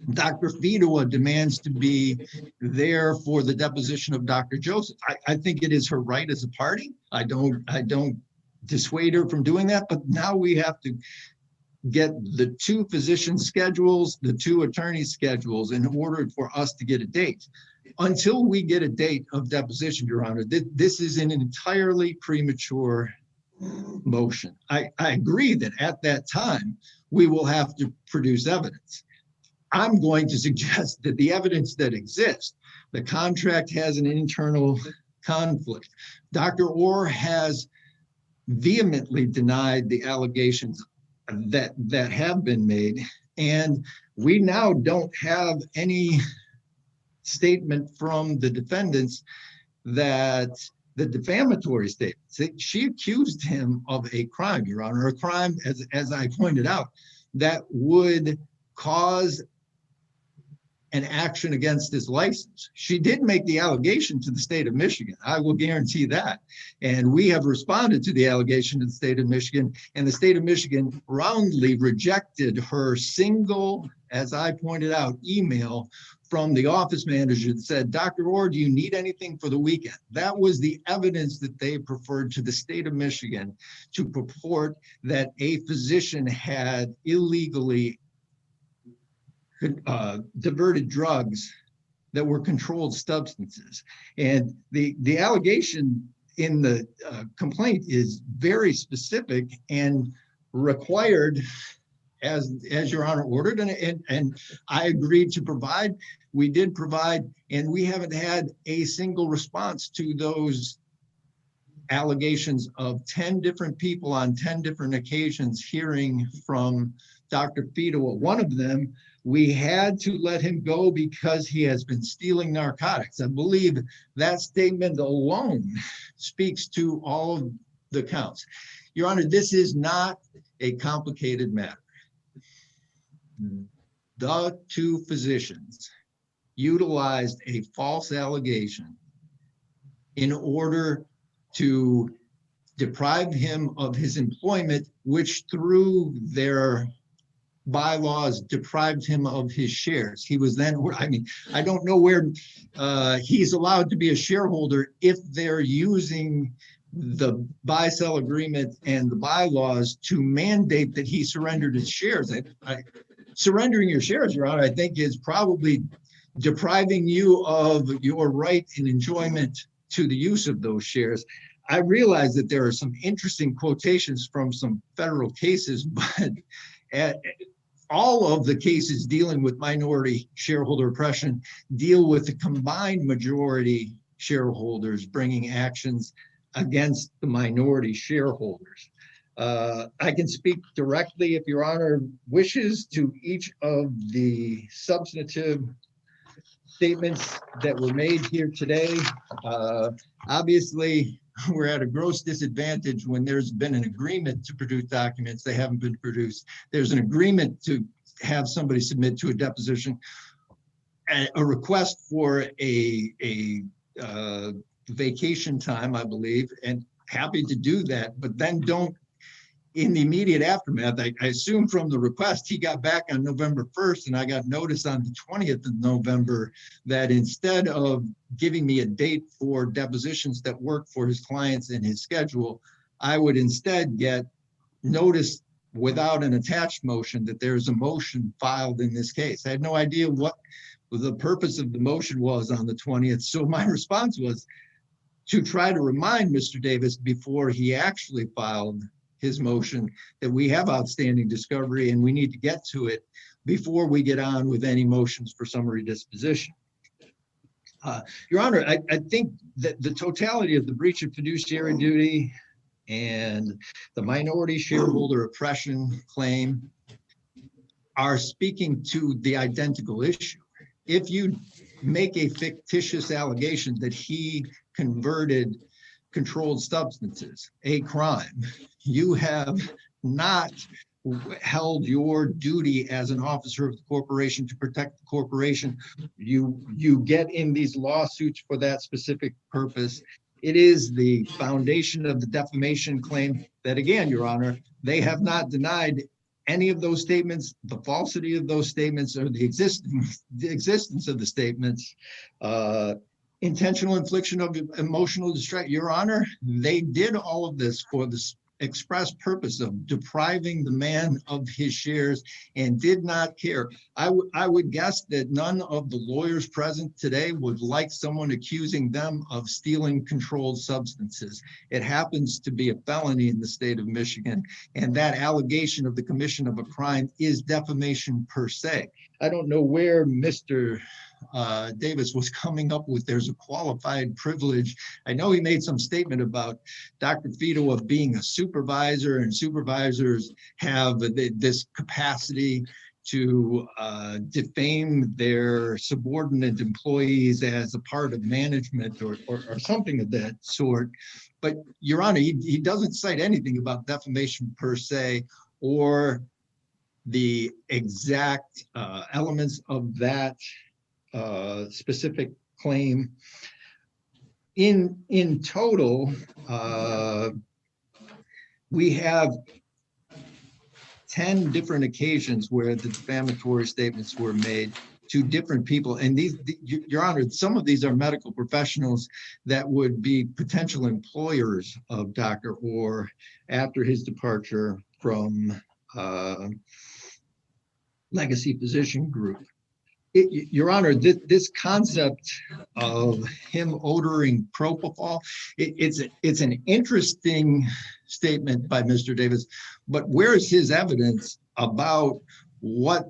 Dr. Fidoa demands to be there for the deposition of Dr. Joseph. I think it is her right as a party. I don't dissuade her from doing that, but now we have to get the two physician schedules, the two attorney schedules, in order for us to get a date. Until we get a date of deposition, Your Honor, this is an entirely premature motion. I agree that at that time, we will have to produce evidence. I'm going to suggest that the evidence that exists, the contract has an internal conflict. Dr. Orr has vehemently denied the allegations that have been made, and we now don't have any statement from the defendants that the defamatory statements. She accused him of a crime, Your Honor, a crime, as I pointed out, that would cause an action against his license. She did make the allegation to the state of Michigan. I will guarantee that. And we have responded to the allegation to the state of Michigan, and the state of Michigan roundly rejected her single, as I pointed out, email from the office manager that said, Dr. Orr, do you need anything for the weekend? That was the evidence that they preferred to the state of Michigan to purport that a physician had illegally diverted drugs that were controlled substances. And the allegation in the complaint is very specific and required, as Your Honor ordered, and I agreed to provide. We did provide, and we haven't had a single response to those allegations of 10 different people on 10 different occasions hearing from Dr. Fidoa. One of them, we had to let him go because he has been stealing narcotics. I believe that statement alone speaks to all of the counts. Your Honor, this is not a complicated matter. The two physicians utilized a false allegation in order to deprive him of his employment, which through their bylaws deprived him of his shares. He was then, I don't know where he's allowed to be a shareholder if they're using the buy-sell agreement and the bylaws to mandate that he surrendered his shares. Surrendering your shares, Your Honor, I think is probably depriving you of your right and enjoyment to the use of those shares. I realize that there are some interesting quotations from some federal cases, but all of the cases dealing with minority shareholder oppression deal with the combined majority shareholders bringing actions against the minority shareholders. I can speak directly, if Your Honor wishes, to each of the substantive statements that were made here today. Obviously, we're at a gross disadvantage when there's been an agreement to produce documents. They haven't been produced. There's an agreement to have somebody submit to a deposition, a request for a vacation time, I believe, and happy to do that, but then don't in the immediate aftermath, I assume from the request, he got back on November 1st, and I got notice on the 20th of November that instead of giving me a date for depositions that work for his clients in his schedule, I would instead get notice without an attached motion that there's a motion filed in this case. I had no idea what the purpose of the motion was on the 20th. So my response was to try to remind Mr. Davis before he actually filed his motion that we have outstanding discovery and we need to get to it before we get on with any motions for summary disposition. Your Honor, I think that the totality of the breach of fiduciary duty and the minority shareholder oppression claim are speaking to the identical issue. If you make a fictitious allegation that he converted controlled substances, a crime, you have not held your duty as an officer of the corporation to protect the corporation. You get in these lawsuits for that specific purpose. It is the foundation of the defamation claim that, again, Your Honor, they have not denied any of those statements, the falsity of those statements, or the existence of the statements. Intentional infliction of emotional distress. Your Honor, they did all of this for the express purpose of depriving the man of his shares and did not care. I would guess that none of the lawyers present today would like someone accusing them of stealing controlled substances. It happens to be a felony in the state of Michigan, and that allegation of the commission of a crime is defamation per se. I don't know where Mr. Davis was coming up with there's a qualified privilege. I know he made some statement about Dr. Fido of being a supervisor, and supervisors have this capacity to defame their subordinate employees as a part of management or something of that sort. But Your Honor, he doesn't cite anything about defamation per se or the exact elements of that specific claim. In total, we have 10 different occasions where the defamatory statements were made to different people. And Your Honor, some of these are medical professionals that would be potential employers of Dr. Orr after his departure from Legacy Physician Group. Your Honor, this concept of him ordering propofol, it's an interesting statement by Mr. Davis, but where is his evidence about what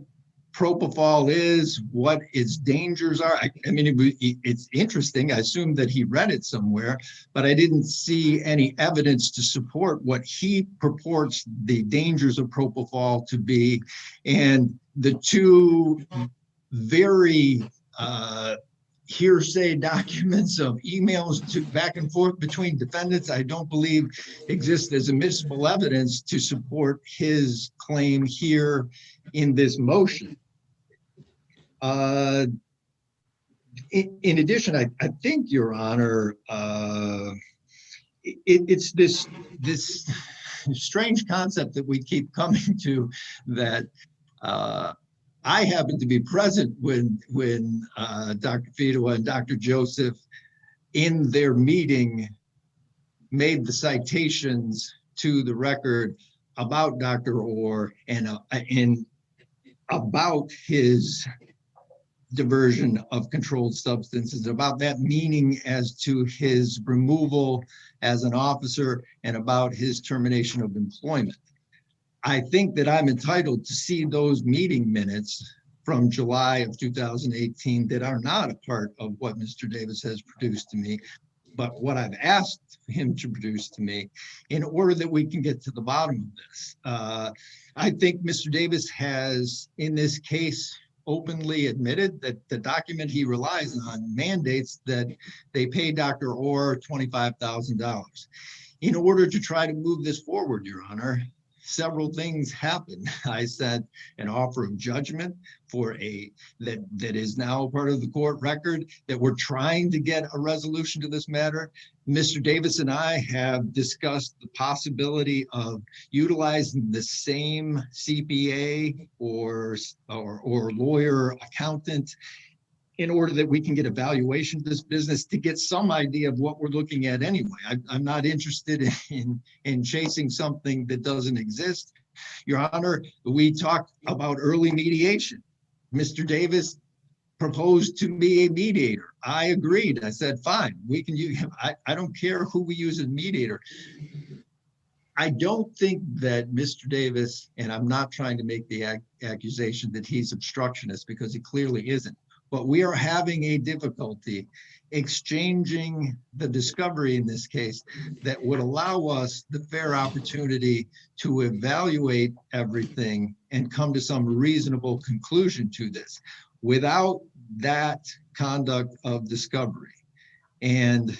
propofol is, what its dangers are? I mean, it's interesting. I assume that he read it somewhere, but I didn't see any evidence to support what he purports the dangers of propofol to be. And the two very hearsay documents of emails to back and forth between defendants, I don't believe exist as admissible evidence to support his claim here in this motion. In addition, I think, Your Honor, it's this strange concept that we keep coming to, that I happened to be present when Dr. Fido and Dr. Joseph in their meeting made the citations to the record about Dr. Orr and about his diversion of controlled substances, about that meaning as to his removal as an officer and about his termination of employment. I think that I'm entitled to see those meeting minutes from July of 2018 that are not a part of what Mr. Davis has produced to me, but what I've asked him to produce to me in order that we can get to the bottom of this. I think Mr. Davis has, in this case, openly admitted that the document he relies on mandates that they pay Dr. Orr $25,000. In order to try to move this forward, Your Honor, several things happen. I sent an offer of judgment for that is now part of the court record, that we're trying to get a resolution to this matter. Mr. Davis and I have discussed the possibility of utilizing the same CPA or lawyer accountant in order that we can get a valuation of this business to get some idea of what we're looking at anyway. I'm not interested in chasing something that doesn't exist. Your Honor, we talked about early mediation. Mr. Davis proposed to me a mediator. I agreed. I said, fine, we can use him. I don't care who we use as mediator. I don't think that Mr. Davis, and I'm not trying to make the accusation that he's obstructionist, because he clearly isn't, but we are having a difficulty exchanging the discovery in this case that would allow us the fair opportunity to evaluate everything and come to some reasonable conclusion to this without that conduct of discovery. And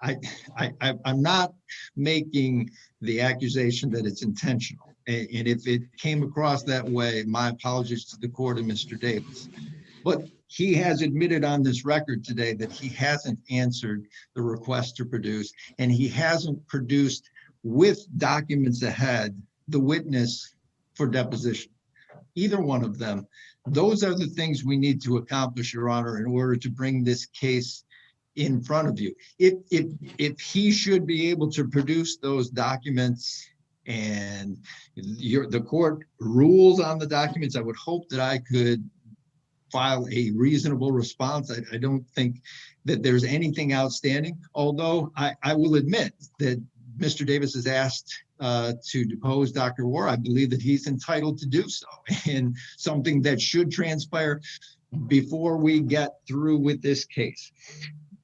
I'm not making the accusation that it's intentional. And if it came across that way, my apologies to the court and Mr. Davis. But he has admitted on this record today that he hasn't answered the request to produce, and he hasn't produced with documents ahead the witness for deposition. Either one of them. Those are the things we need to accomplish, Your Honor, in order to bring this case in front of you. If he should be able to produce those documents and the court rules on the documents, I would hope that I could file a reasonable response. I don't think that there's anything outstanding, although I will admit that Mr. Davis has asked to depose Dr. War. I believe that he's entitled to do so, and something that should transpire before we get through with this case.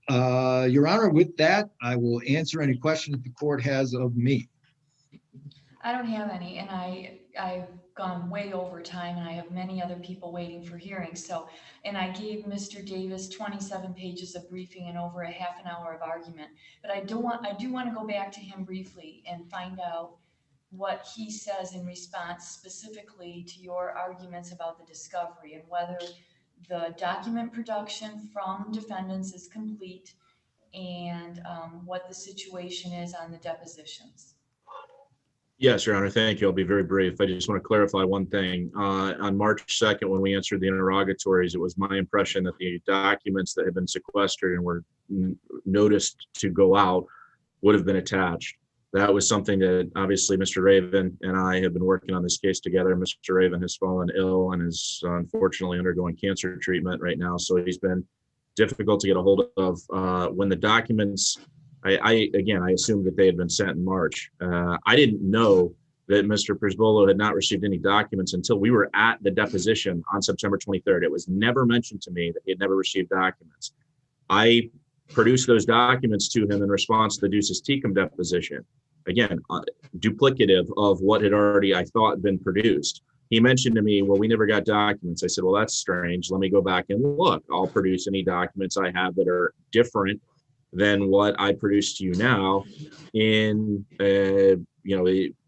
Your Honor, with that, I will answer any questions the court has of me. I don't have any, and I've gone way over time, and I have many other people waiting for hearings. So, and I gave Mr. Davis 27 pages of briefing and over a half an hour of argument. But I do want to go back to him briefly and find out what he says in response specifically to your arguments about the discovery and whether the document production from defendants is complete, and what the situation is on the depositions. Yes, Your Honor, thank you. I'll be very brief. I just want to clarify one thing. On March 2nd, when we answered the interrogatories, it was my impression that the documents that had been sequestered and were noticed to go out would have been attached. That was something that obviously Mr. Raven and I have been working on this case together. Mr. Raven has fallen ill and is unfortunately undergoing cancer treatment right now. So he's been difficult to get a hold of. When the documents, I assumed that they had been sent in March. I didn't know that Mr. Przybylo had not received any documents until we were at the deposition on September 23rd. It was never mentioned to me that he had never received documents. I produced those documents to him in response to the Ducis Tecum deposition. Again, duplicative of what had already, I thought, been produced. He mentioned to me, well, we never got documents. I said, well, that's strange. Let me go back and look. I'll produce any documents I have that are different than what I produced to you now in,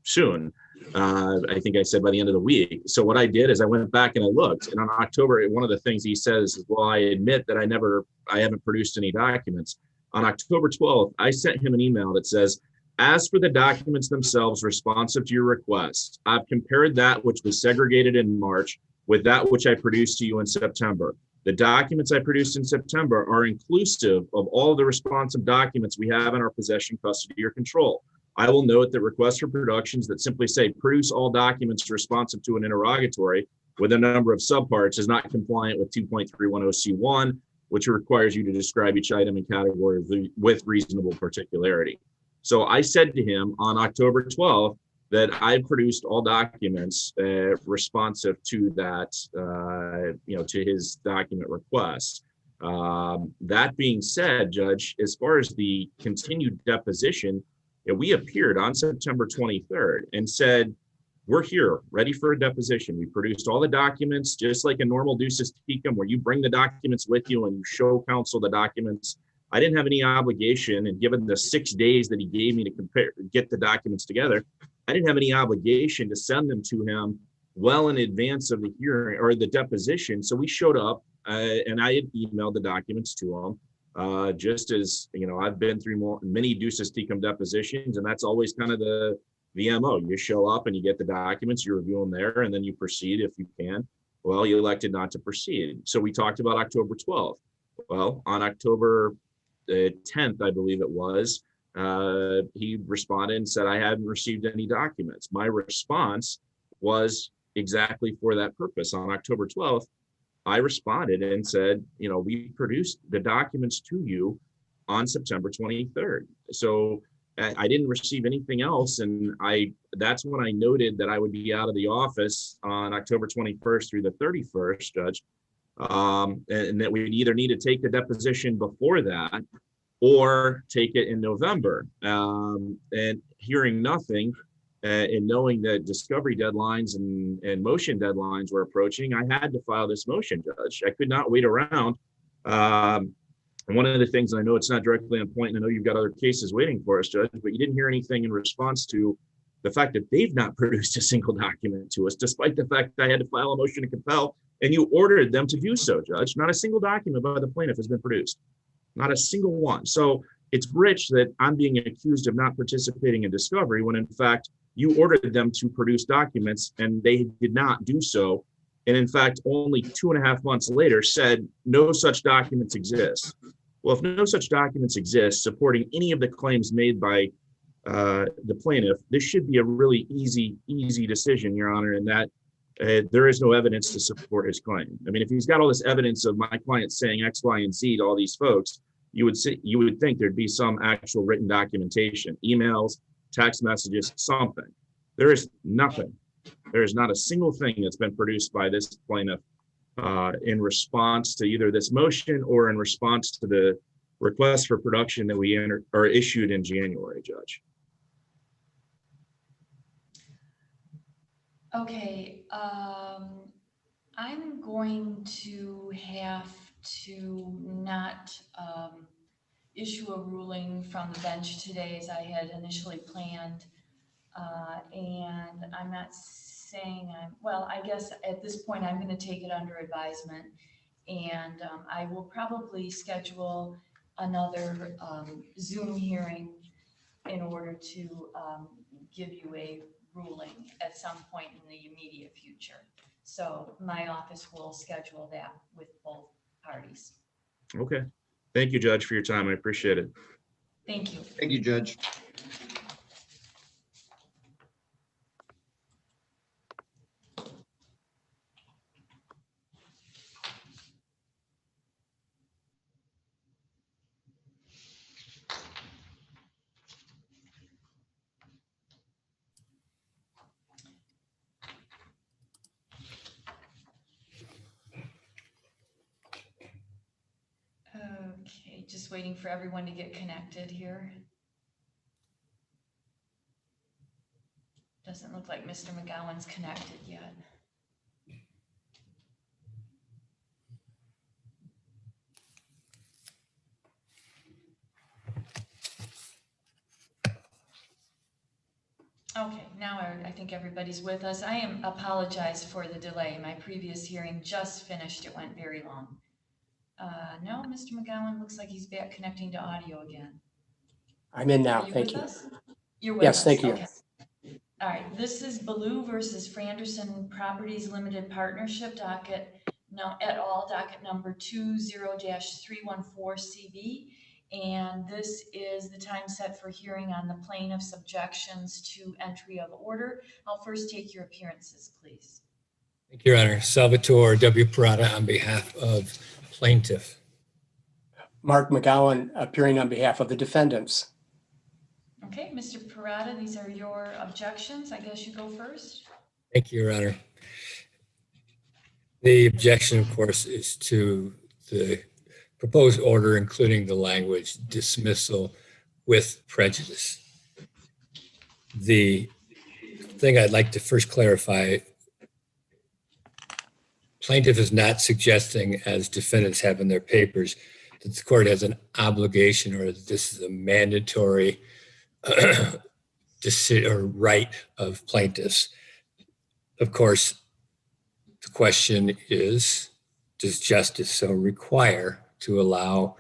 soon. I think I said by the end of the week. So what I did is I went back and I looked, and on October, one of the things he says is, well, I admit that I haven't produced any documents. On October 12th, I sent him an email that says, as for the documents themselves responsive to your request, I've compared that which was segregated in March with that which I produced to you in September. The documents I produced in September are inclusive of all the responsive documents we have in our possession, custody, or control. I will note that requests for productions that simply say produce all documents responsive to an interrogatory with a number of subparts is not compliant with 2.310C1, which requires you to describe each item and category with reasonable particularity. So I said to him on October 12th that I produced all documents responsive to that, to his document request. That being said, Judge, as far as the continued deposition, we appeared on September 23rd and said, we're here, ready for a deposition. We produced all the documents, just like a normal Ducis Tecum, where you bring the documents with you and you show counsel the documents. I didn't have any obligation, and given the 6 days that he gave me to get the documents together, I didn't have any obligation to send them to him well in advance of the hearing or the deposition. So we showed up and I had emailed the documents to him. Just as, I've been through many Ducis Tecum depositions, and that's always kind of the MO. You show up and you get the documents, you review them there, and then you proceed if you can. Well, you elected not to proceed. So we talked about October 12th. Well, on October 10th, I believe it was, he responded and said, I hadn't received any documents. My response was exactly for that purpose. On October 12th, I responded and said, we produced the documents to you on September 23rd. So I didn't receive anything else. And that's when I noted that I would be out of the office on October 21st through the 31st, Judge. And that we'd either need to take the deposition before that or take it in November. And hearing nothing and knowing that discovery deadlines and motion deadlines were approaching, I had to file this motion, Judge. I could not wait around. And one of the things, I know it's not directly on point, and I know you've got other cases waiting for us, Judge, but you didn't hear anything in response to the fact that they've not produced a single document to us, despite the fact that I had to file a motion to compel, and you ordered them to do so, Judge. Not a single document by the plaintiff has been produced. Not a single one. So it's rich that I'm being accused of not participating in discovery when, in fact, you ordered them to produce documents and they did not do so. And in fact, only 2.5 months later said no such documents exist. Well, if no such documents exist supporting any of the claims made by the plaintiff, this should be a really easy decision, Your Honor, in that there is no evidence to support his claim. I mean, if he's got all this evidence of my client saying X, Y, and Z to all these folks, you would think there'd be some actual written documentation, emails, text messages, something. There is nothing. There is not a single thing that's been produced by this plaintiff in response to either this motion or in response to the request for production that we issued in January, Judge. Okay, I'm going to have to not issue a ruling from the bench today as I had initially planned. And I'm not saying I guess at this point I'm going to take it under advisement, and I will probably schedule another Zoom hearing in order to give you a ruling at some point in the immediate future. So my office will schedule that with both parties. Okay. Thank you, Judge, for your time. I appreciate it. Thank you. Thank you, Judge. Okay, just waiting for everyone to get connected here. Doesn't look like Mr. McGowan's connected yet. Okay, now I think everybody's with us. I apologize for the delay. My previous hearing just finished. It went very long. No, Mr. McGowan looks like he's back connecting to audio again. I'm in now, Are you thank with you. us? You're with Yes, us. thank you. Okay. All right, this is Ballou versus Franderson Properties Limited Partnership, docket et al., docket number 20-314CB. And this is the time set for hearing on the plaintiff's objections to entry of order. I'll first take your appearances, please. Thank you, Your Honor. Salvatore W. Parada on behalf of plaintiff. Mark McGowan appearing on behalf of the defendants. Okay, Mr. Parada, these are your objections. I guess you go first. Thank you, Your Honor. The objection, of course, is to the proposed order, including the language dismissal with prejudice. The thing I'd like to first clarify, plaintiff is not suggesting, as defendants have in their papers, that the court has an obligation or that this is a mandatory right of plaintiffs. Of course, the question is, does justice so require to allow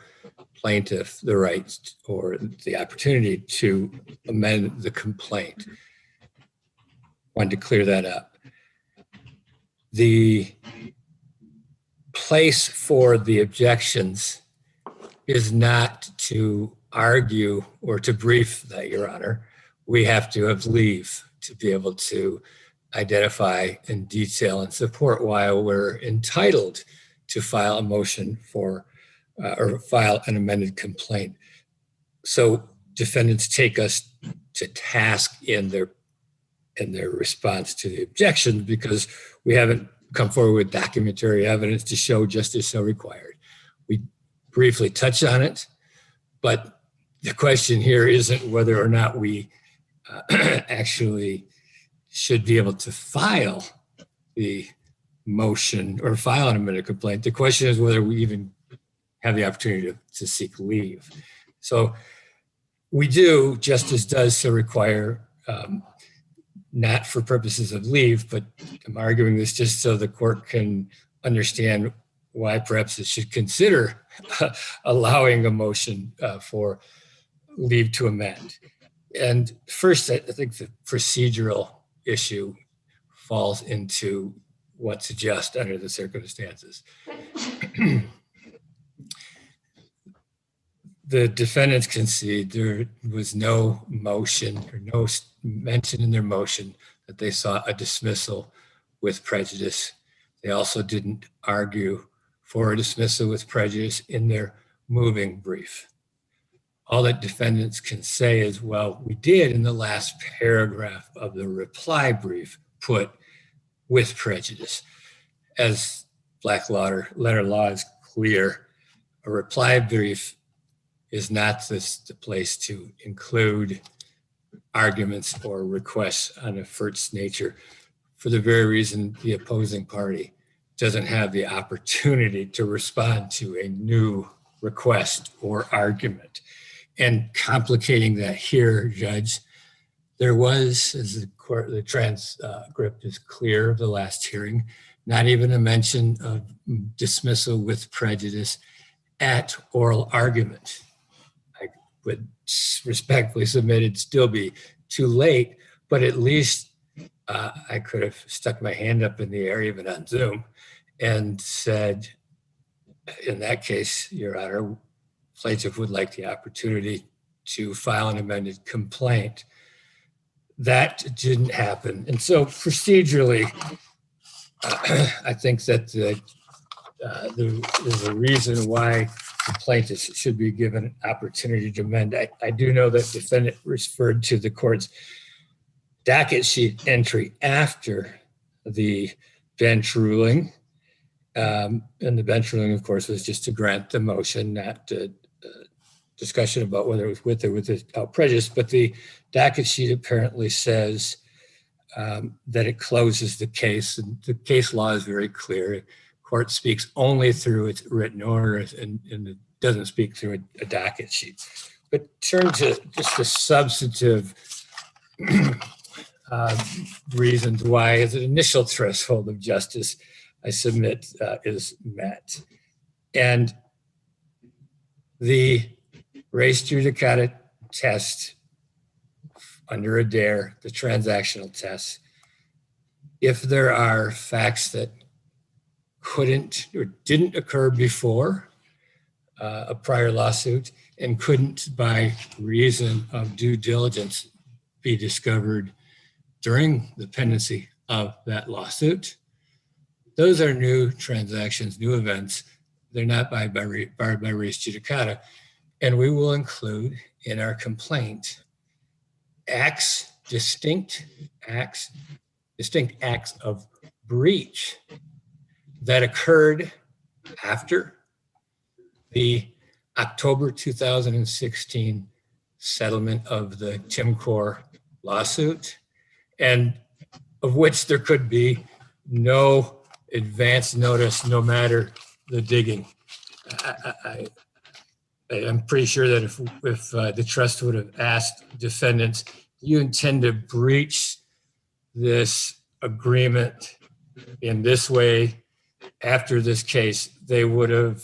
plaintiff the right or the opportunity to amend the complaint? Wanted to clear that up. The place for the objections is not to argue or to brief that, Your Honor. We have to have leave to be able to identify in detail and support why we're entitled to file a motion for or file an amended complaint. So defendants take us to task in their response to the objections because we haven't come forward with documentary evidence to show justice so required. We briefly touch on it, but the question here isn't whether or not we actually should be able to file the motion or file an amended complaint. The question is whether we even have the opportunity to seek leave. So we do, justice does so require, not for purposes of leave, but I'm arguing this just so the court can understand why perhaps it should consider allowing a motion for leave to amend. And first, I think the procedural issue falls into what's just under the circumstances. The defendants concede there was no motion or no mention in their motion that they sought a dismissal with prejudice. They also didn't argue for a dismissal with prejudice in their moving brief. All that defendants can say is, well, we did in the last paragraph of the reply brief put with prejudice. As black letter law is clear, a reply brief is not the place to include arguments or requests on a first nature for the very reason the opposing party doesn't have the opportunity to respond to a new request or argument. And complicating that here, Judge, there was, as the transcript is clear of the last hearing, not even a mention of dismissal with prejudice at oral argument. I would respectfully submit it'd still be too late, but at least I could have stuck my hand up in the air, even on Zoom, and said, in that case, Your Honor, plaintiff would like the opportunity to file an amended complaint. That didn't happen. And so procedurally, I think that there's a reason why the plaintiff should be given an opportunity to amend. I do know that the defendant referred to the court's docket sheet entry after the bench ruling. And the bench ruling, of course, was just to grant the motion, not discussion about whether it was with or without prejudice. But the docket sheet apparently says that it closes the case. And the case law is very clear. Court speaks only through its written order and it doesn't speak through a docket sheet. But turn to just the substantive reasons why, as an initial threshold of justice, I submit is met. And the res judicata test under Adair, the transactional test, if there are facts that couldn't or didn't occur before a prior lawsuit and couldn't by reason of due diligence be discovered during the pendency of that lawsuit, those are new transactions, new events. They're not barred by res judicata. And we will include in our complaint distinct acts of breach that occurred after the October 2016 settlement of the Timcor lawsuit, and of which there could be no advance notice, no matter the digging. I'm pretty sure that if the trust would have asked defendants you intend to breach this agreement in this way after this case, they would have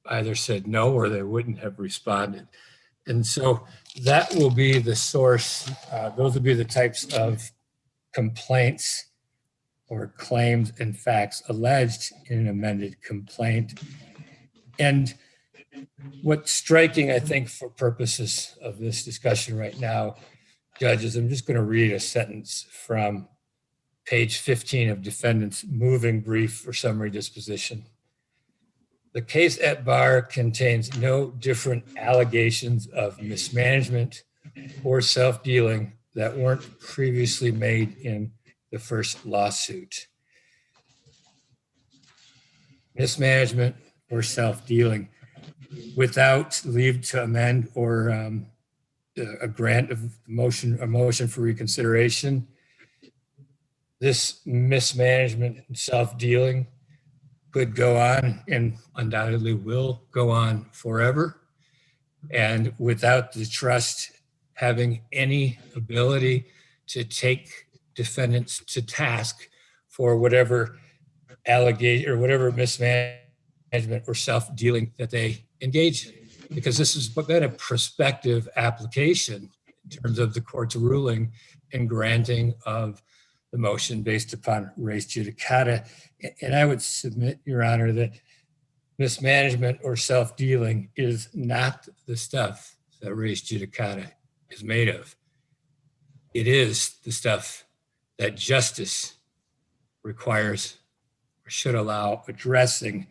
either said no or they wouldn't have responded. And so that will be the source. Those will be the types of complaints or claims and facts alleged in an amended complaint. And what's striking, I think, for purposes of this discussion right now, judges, I'm just going to read a sentence from page 15 of defendant's moving brief for summary disposition. The case at bar contains no different allegations of mismanagement or self-dealing that weren't previously made in the first lawsuit. Mismanagement or self-dealing without leave to amend or a grant of a motion for reconsideration. This mismanagement and self-dealing could go on and undoubtedly will go on forever. And without the trust having any ability to take defendants to task for whatever allegation or whatever mismanagement or self-dealing that they engage in. Because this has been a prospective application in terms of the court's ruling and granting of the motion based upon res judicata. And I would submit, Your Honor, that mismanagement or self-dealing is not the stuff that res judicata is made of. It is the stuff that justice requires or should allow addressing,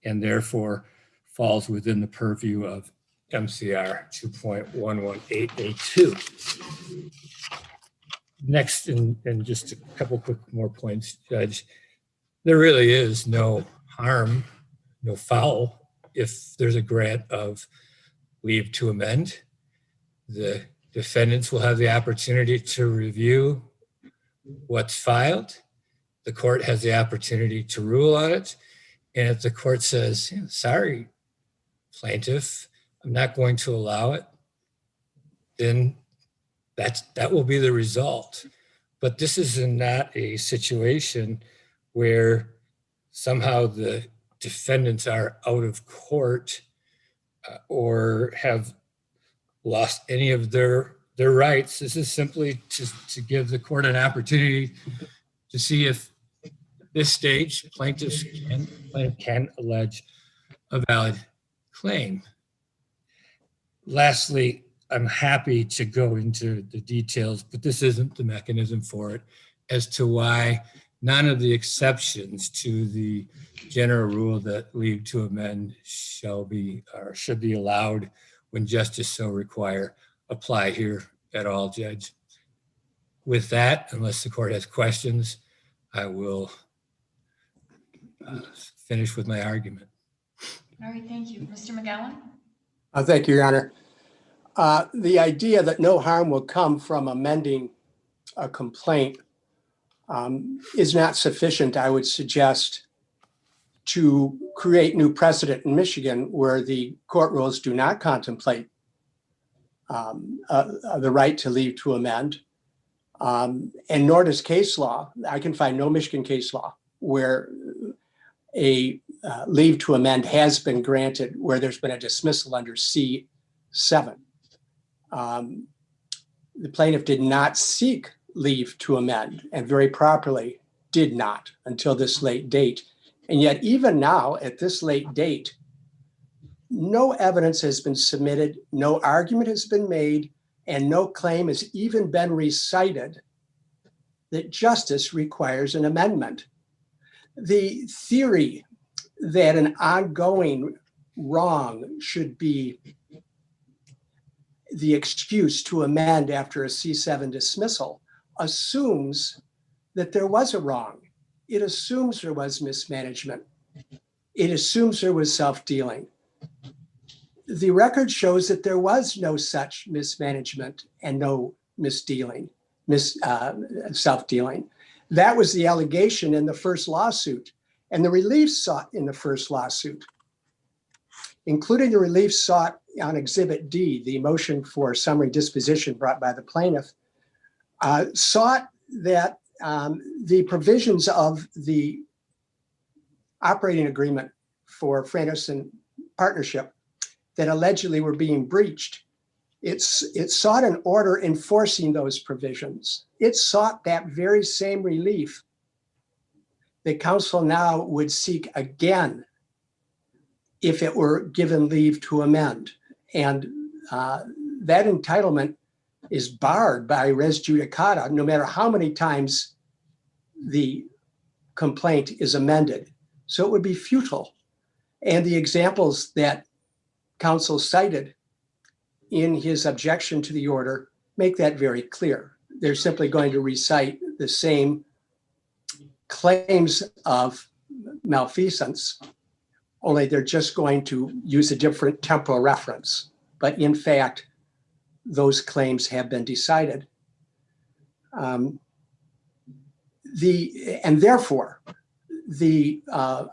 and therefore falls within the purview of MCR 2.118A2. Next, and just a couple quick more points, Judge. There really is no harm, no foul, if there's a grant of leave to amend. The defendants will have the opportunity to review what's filed. The court has the opportunity to rule on it. And if the court says, sorry, plaintiff, I'm not going to allow it, then that will be the result. But this is not a situation where somehow the defendants are out of court or have lost any of their rights. This is simply to give the court an opportunity to see if at this stage plaintiff can allege a valid claim. Lastly, I'm happy to go into the details, but this isn't the mechanism for it, as to why none of the exceptions to the general rule that leave to amend shall be or should be allowed when justice so require apply here at all, Judge. With that, unless the court has questions, I will finish with my argument. All right, thank you. Mr. McGowan? Thank you, Your Honor. The idea that no harm will come from amending a complaint is not sufficient, I would suggest, to create new precedent in Michigan where the court rules do not contemplate the right to leave to amend. And nor does case law. I can find no Michigan case law where a leave to amend has been granted where there's been a dismissal under C7. The plaintiff did not seek leave to amend, and very properly did not until this late date. And yet even now at this late date, no evidence has been submitted, no argument has been made, and no claim has even been recited that justice requires an amendment. The theory that an ongoing wrong should be the excuse to amend after a C7 dismissal assumes that there was a wrong. It assumes there was mismanagement. It assumes there was self-dealing. The record shows that there was no such mismanagement and no self-dealing. That was the allegation in the first lawsuit, and the relief sought in the first lawsuit, including the relief sought on Exhibit D, the motion for summary disposition brought by the plaintiff, sought that the provisions of the operating agreement for Frederickson Partnership that allegedly were being breached, it sought an order enforcing those provisions. It sought that very same relief that council now would seek again if it were given leave to amend. And that entitlement is barred by res judicata, no matter how many times the complaint is amended. So it would be futile. And the examples that counsel cited in his objection to the order make that very clear. They're simply going to recite the same claims of malfeasance, only they're just going to use a different temporal reference. But in fact, those claims have been decided. And therefore, the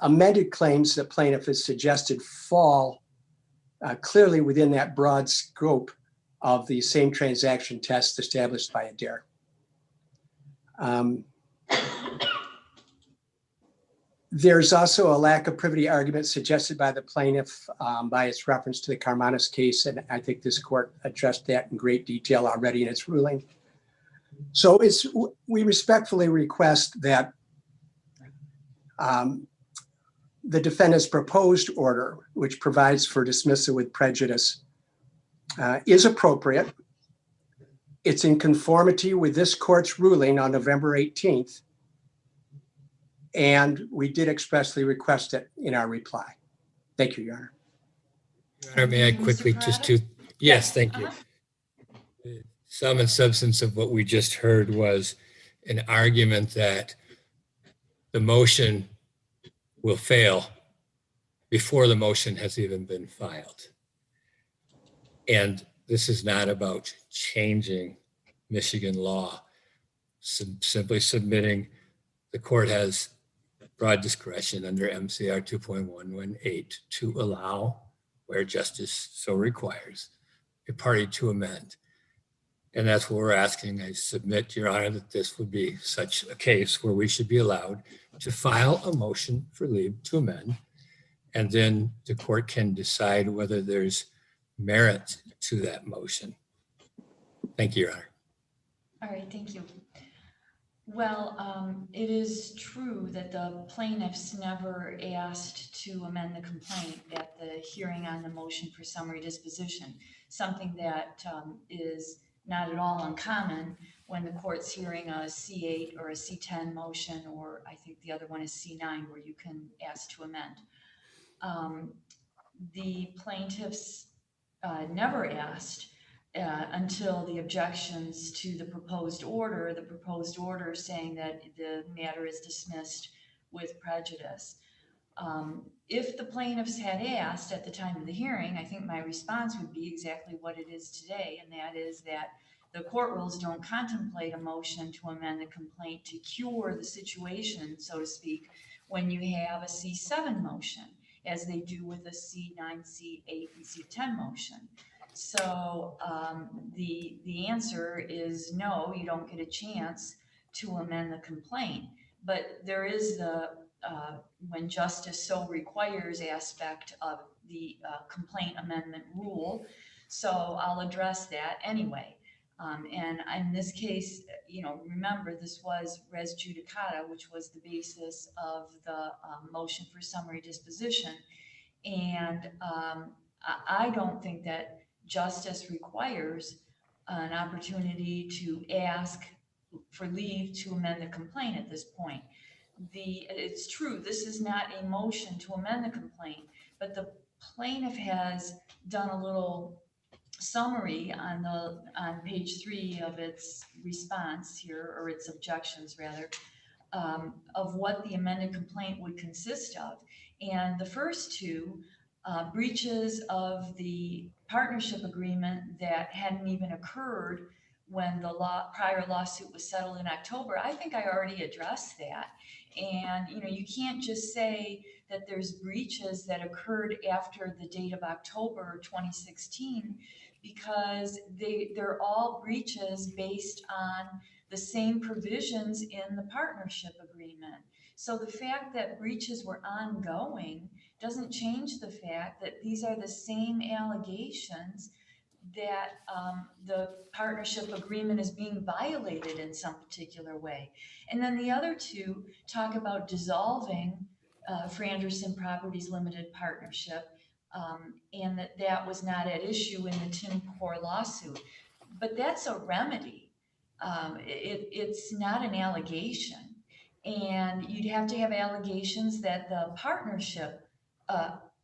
amended claims that plaintiff has suggested fall clearly within that broad scope of the same transaction test established by Adair. There's also a lack of privity argument suggested by the plaintiff by its reference to the Carmanis case, and I think this court addressed that in great detail already in its ruling. So we respectfully request that the defendant's proposed order, which provides for dismissal with prejudice, is appropriate. It's in conformity with this court's ruling on November 18th. And we did expressly request it in our reply. Thank you, Your Honor. Your Honor, may I quickly yes, thank you. The sum and substance of what we just heard was an argument that the motion will fail before the motion has even been filed. And this is not about changing Michigan law, simply submitting. The court has broad discretion under MCR 2.118 to allow, where justice so requires, a party to amend. And that's what we're asking. I submit, Your Honor, that this would be such a case where we should be allowed to file a motion for leave to amend, and then the court can decide whether there's merit to that motion. Thank you, Your Honor. All right, thank you. Well, it is true that the plaintiffs never asked to amend the complaint at the hearing on the motion for summary disposition, something that is not at all uncommon when the court's hearing a C8 or a C10 motion, or I think the other one is C9, where you can ask to amend. The plaintiffs never asked until the objections to the proposed order saying that the matter is dismissed with prejudice. If the plaintiffs had asked at the time of the hearing, I think my response would be exactly what it is today, and that is that the court rules don't contemplate a motion to amend the complaint to cure the situation, so to speak, when you have a C7 motion, as they do with a C9, C8, and C10 motion. So the answer is no, you don't get a chance to amend the complaint. But there is the when justice so requires aspect of the complaint amendment rule. So I'll address that anyway. And in this case, remember, this was res judicata, which was the basis of the motion for summary disposition. And I don't think that justice requires an opportunity to ask for leave to amend the complaint at this point. It's true, this is not a motion to amend the complaint, but the plaintiff has done a little summary on page 3 of its response here, or its objections rather, of what the amended complaint would consist of. And the first two, breaches of the partnership agreement that hadn't even occurred when the prior lawsuit was settled in October, I think I already addressed that. And you can't just say that there's breaches that occurred after the date of October 2016, because they're all breaches based on the same provisions in the partnership agreement. So the fact that breaches were ongoing doesn't change the fact that these are the same allegations that the partnership agreement is being violated in some particular way. And then the other two talk about dissolving Franderson Properties Limited Partnership, and that was not at issue in the Tim Core lawsuit. But that's a remedy. It's not an allegation. And you'd have to have allegations that the partnership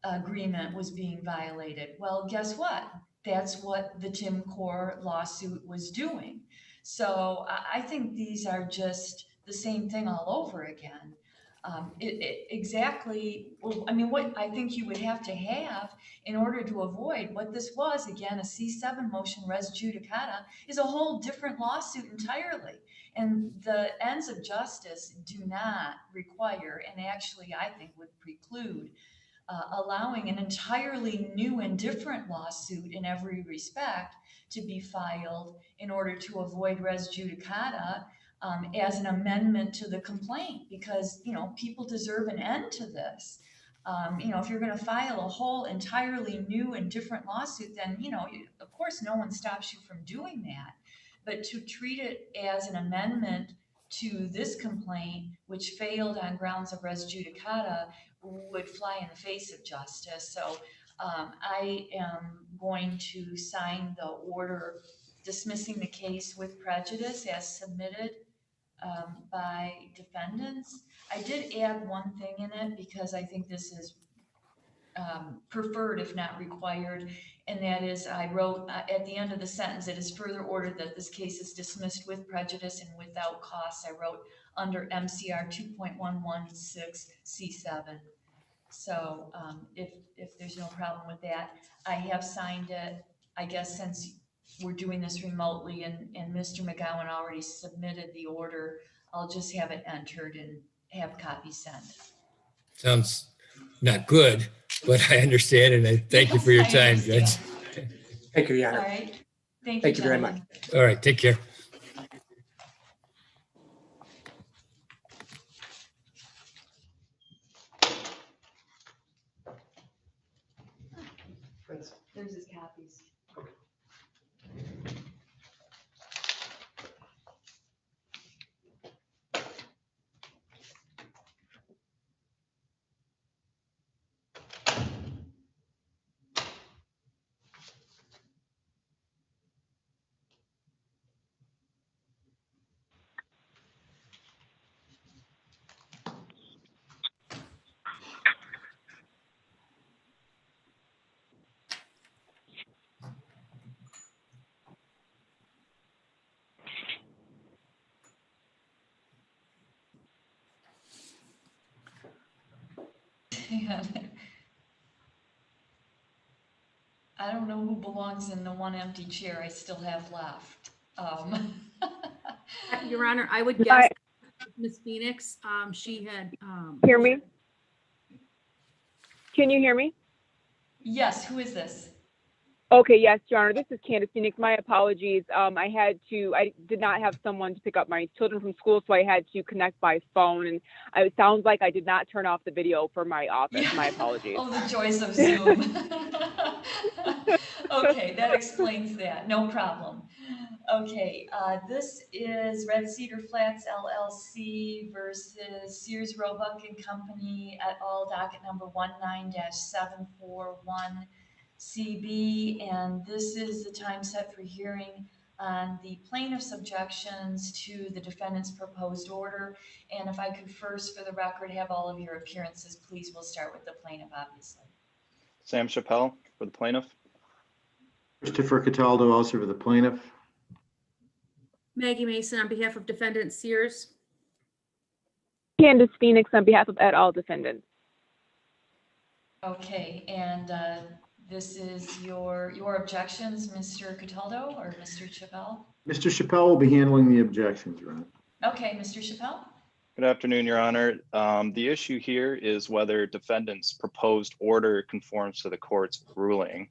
agreement was being violated. Well, guess what? That's what the Tim Core lawsuit was doing. So I think these are just the same thing all over again. Exactly, well, I mean, what I think you would have to have in order to avoid what this was, again, a C7 motion, res judicata, is a whole different lawsuit entirely. And the ends of justice do not require, and actually I think would preclude, allowing an entirely new and different lawsuit in every respect to be filed in order to avoid res judicata as an amendment to the complaint, because, you know, people deserve an end to this. You know, if you're going to file a whole entirely new and different lawsuit, then, you know, of course, no one stops you from doing that. But to treat it as an amendment to this complaint, which failed on grounds of res judicata, would fly in the face of justice. So I am going to sign the order dismissing the case with prejudice as submitted by defendants. I did add one thing in it because I think this is preferred if not required, and that is I wrote at the end of the sentence, it is further ordered that this case is dismissed with prejudice and without costs. I wrote under MCR 2.116 C7. So if there's no problem with that, I have signed it. I guess since we're doing this remotely and Mr. McGowan already submitted the order, I'll just have it entered and have copies sent. Sounds not good, but I understand, and I thank you for your I time, understand. Judge. Thank you, Your All Honor. right. Thank Thank you you very gentlemen. All right, take care. There's his copies. I don't know who belongs in the one empty chair I still have left. Your Honor, I would guess Ms. Phoenix, she had. Hear me? Can you hear me? Yes, who is this? Okay, yes, Your Honor, this is Candace Phoenix. My apologies. I did not have someone to pick up my children from school, so I had to connect by phone, and it sounds like I did not turn off the video for my office. Yeah. My apologies. Oh, the joys of Zoom. Okay, that explains that. No problem. Okay, this is Red Cedar Flats LLC versus Sears Roebuck and Company et al. Docket number 19-741 CB, and this is the time set for hearing on the plaintiff's objections to the defendant's proposed order. And if I could first, for the record, have all of your appearances, please. We'll start with the plaintiff, obviously. Sam Chappelle for the plaintiff. Christopher Cataldo, also for the plaintiff. Maggie Mason on behalf of defendant Sears. Candace Phoenix on behalf of et al. Defendants. Okay, and this is your objections, Mr. Cataldo or Mr. Chappelle? Mr. Chappelle will be handling the objections, Your Honor. Okay, Mr. Chappelle? Good afternoon, Your Honor. The issue here is whether defendant's proposed order conforms to the court's ruling.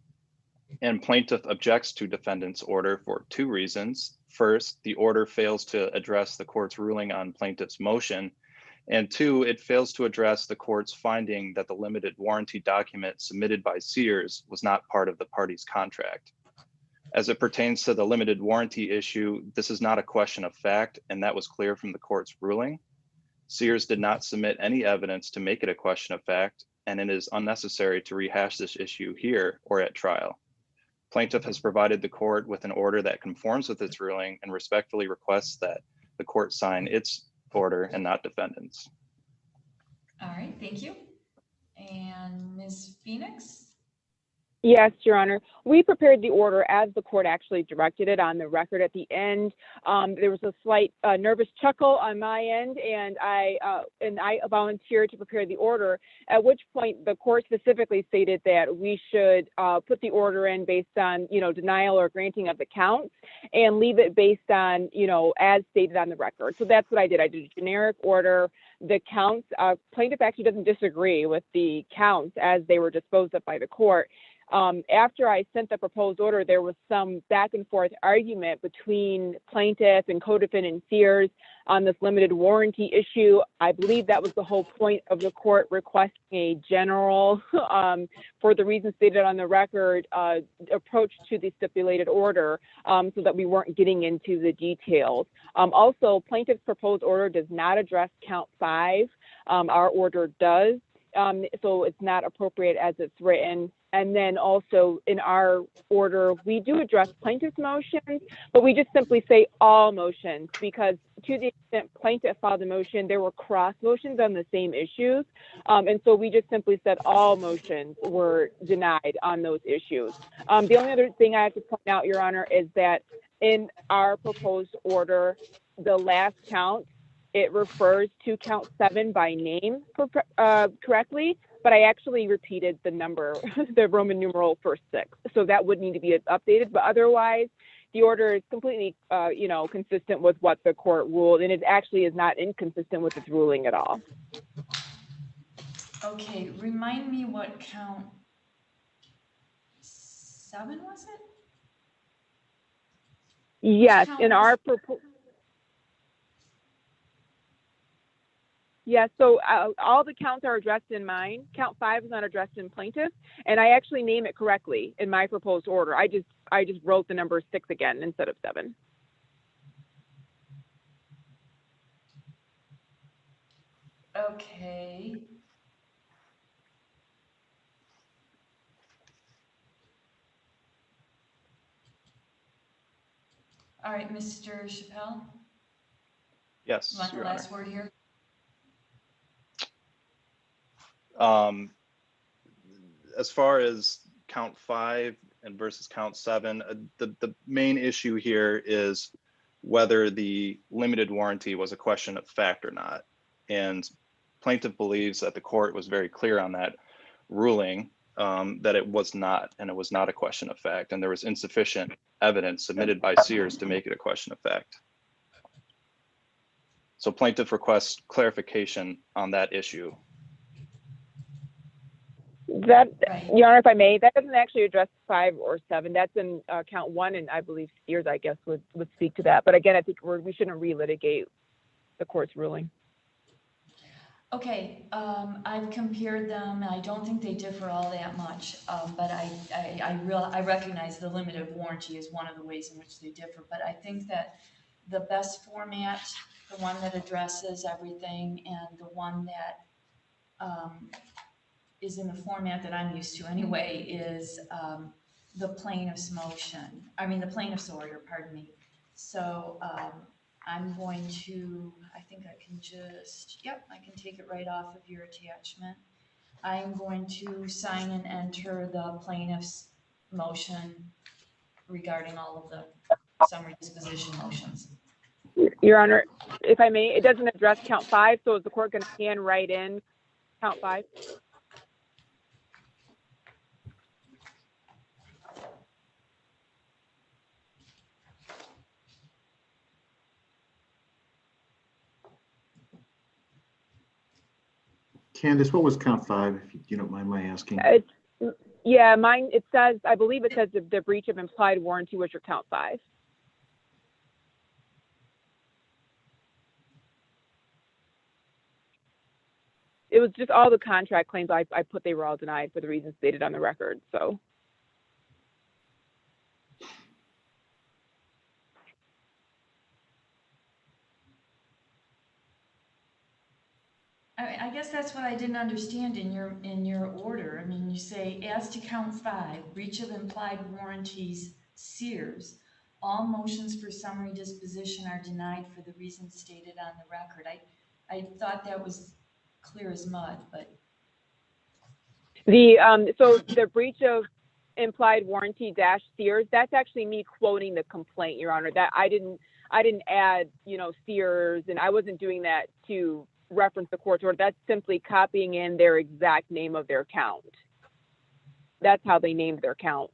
And plaintiff objects to defendant's order for two reasons. First, the order fails to address the court's ruling on plaintiff's motion. And two, it fails to address the court's finding that the limited warranty document submitted by Sears was not part of the party's contract. As it pertains to the limited warranty issue, this is not a question of fact, and that was clear from the court's ruling. Sears did not submit any evidence to make it a question of fact, and it is unnecessary to rehash this issue here or at trial. Plaintiff has provided the court with an order that conforms with its ruling and respectfully requests that the court sign its order and not defendant's. All right, thank you. And Ms. Phoenix? Yes, Your Honor. We prepared the order as the court actually directed it on the record at the end. There was a slight nervous chuckle on my end, and I volunteered to prepare the order, at which point the court specifically stated that we should put the order in based on, denial or granting of the counts and leave it based on, as stated on the record. So that's what I did. I did a generic order. The counts, plaintiff actually doesn't disagree with the counts as they were disposed of by the court. After I sent the proposed order, there was some back and forth argument between plaintiff and co-defendant Sears on this limited warranty issue. I believe that was the whole point of the court requesting a general, for the reasons stated on the record, approach to the stipulated order, so that we weren't getting into the details. Also, plaintiff's proposed order does not address count 5. Our order does. So it's not appropriate as it's written. And then also in our order, we do address plaintiff's motions, but we just simply say all motions, because to the extent plaintiff filed a motion, there were cross motions on the same issues. And so we just simply said all motions were denied on those issues. The only other thing I have to point out, Your Honor, is that in our proposed order, the last count, it refers to count 7 by name correctly, but I actually repeated the number, the Roman numeral first 6. So that would need to be updated, but otherwise the order is completely, consistent with what the court ruled, and it actually is not inconsistent with its ruling at all. Okay, remind me what count 7 was it? Yes, in our proposal. Yeah, so all the counts are addressed in mine. Count 5 is not addressed in plaintiff, and I actually name it correctly in my proposed order. I just wrote the number 6 again instead of 7. Okay. All right, Mr. Chappelle? Yes, You want the Your last Honor. word here? As far as count 5 and versus count 7, the main issue here is whether the limited warranty was a question of fact or not. And plaintiff believes that the court was very clear on that ruling, that it was not, and it was not a question of fact. And there was insufficient evidence submitted by Sears to make it a question of fact. So plaintiff requests clarification on that issue. That, Right. Your Honor, if I may, that doesn't actually address 5 or 7. That's in count 1, and I believe Sears, I guess, would speak to that. But again, I think we shouldn't relitigate the court's ruling. Okay, I've compared them. I don't think they differ all that much, but I recognize the limited warranty is one of the ways in which they differ. But I think that the best format, the one that addresses everything, and the one that is in the format that I'm used to anyway, is the plaintiff's motion. I mean, the plaintiff's order, pardon me. So I'm going to, I think I can just, I can take it right off of your attachment. I'm going to sign and enter the plaintiff's motion regarding all of the summary disposition motions. Your Honor, if I may, it doesn't address count 5, so is the court going to hand write in count 5? Candace, what was count 5, if you don't mind my asking? Yeah, mine, it says, I believe it says the breach of implied warranty was your count 5. It was just all the contract claims I put, they were all denied for the reasons stated on the record, so. I guess that's what I didn't understand in your order. I mean, you say, as to count 5, breach of implied warranties, Sears, all motions for summary disposition are denied for the reasons stated on the record. I thought that was clear as mud, but. So the breach of implied warranty dash Sears, that's actually me quoting the complaint, Your Honor. That I didn't add, Sears, and I wasn't doing that to reference the court's order. That's simply copying in their exact name of their count. That's how they named their count.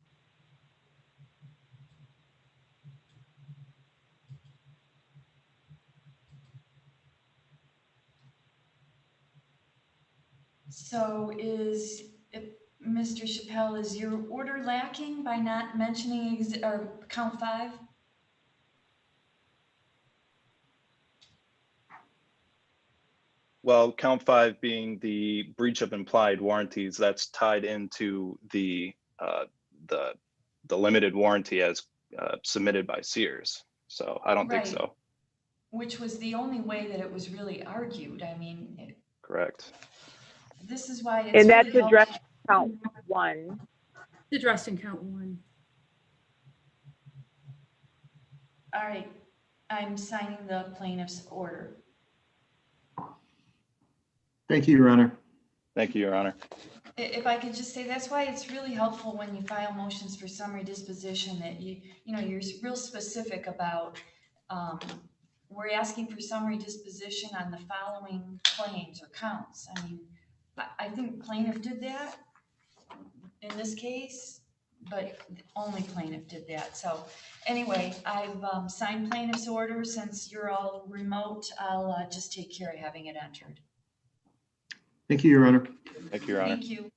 So Mr. Chappelle, is your order lacking by not mentioning or count 5? Well, count 5 being the breach of implied warranties, that's tied into the limited warranty as submitted by Sears. So I don't think so. Which was the only way that it was really argued. I mean, Correct. This is why it's and that's really addressed helpful. count 1. It's addressed in count 1. All right, I'm signing the plaintiff's order. Thank you, Your Honor. Thank you, Your Honor. If I could just say, that's why it's really helpful when you file motions for summary disposition that you're real specific about, we're asking for summary disposition on the following claims or counts. I mean, I think plaintiff did that in this case, but only plaintiff did that. So anyway, I've signed plaintiff's order. Since you're all remote, I'll just take care of having it entered. Thank you, Your Honor. Thank you, Your Honor. Thank you.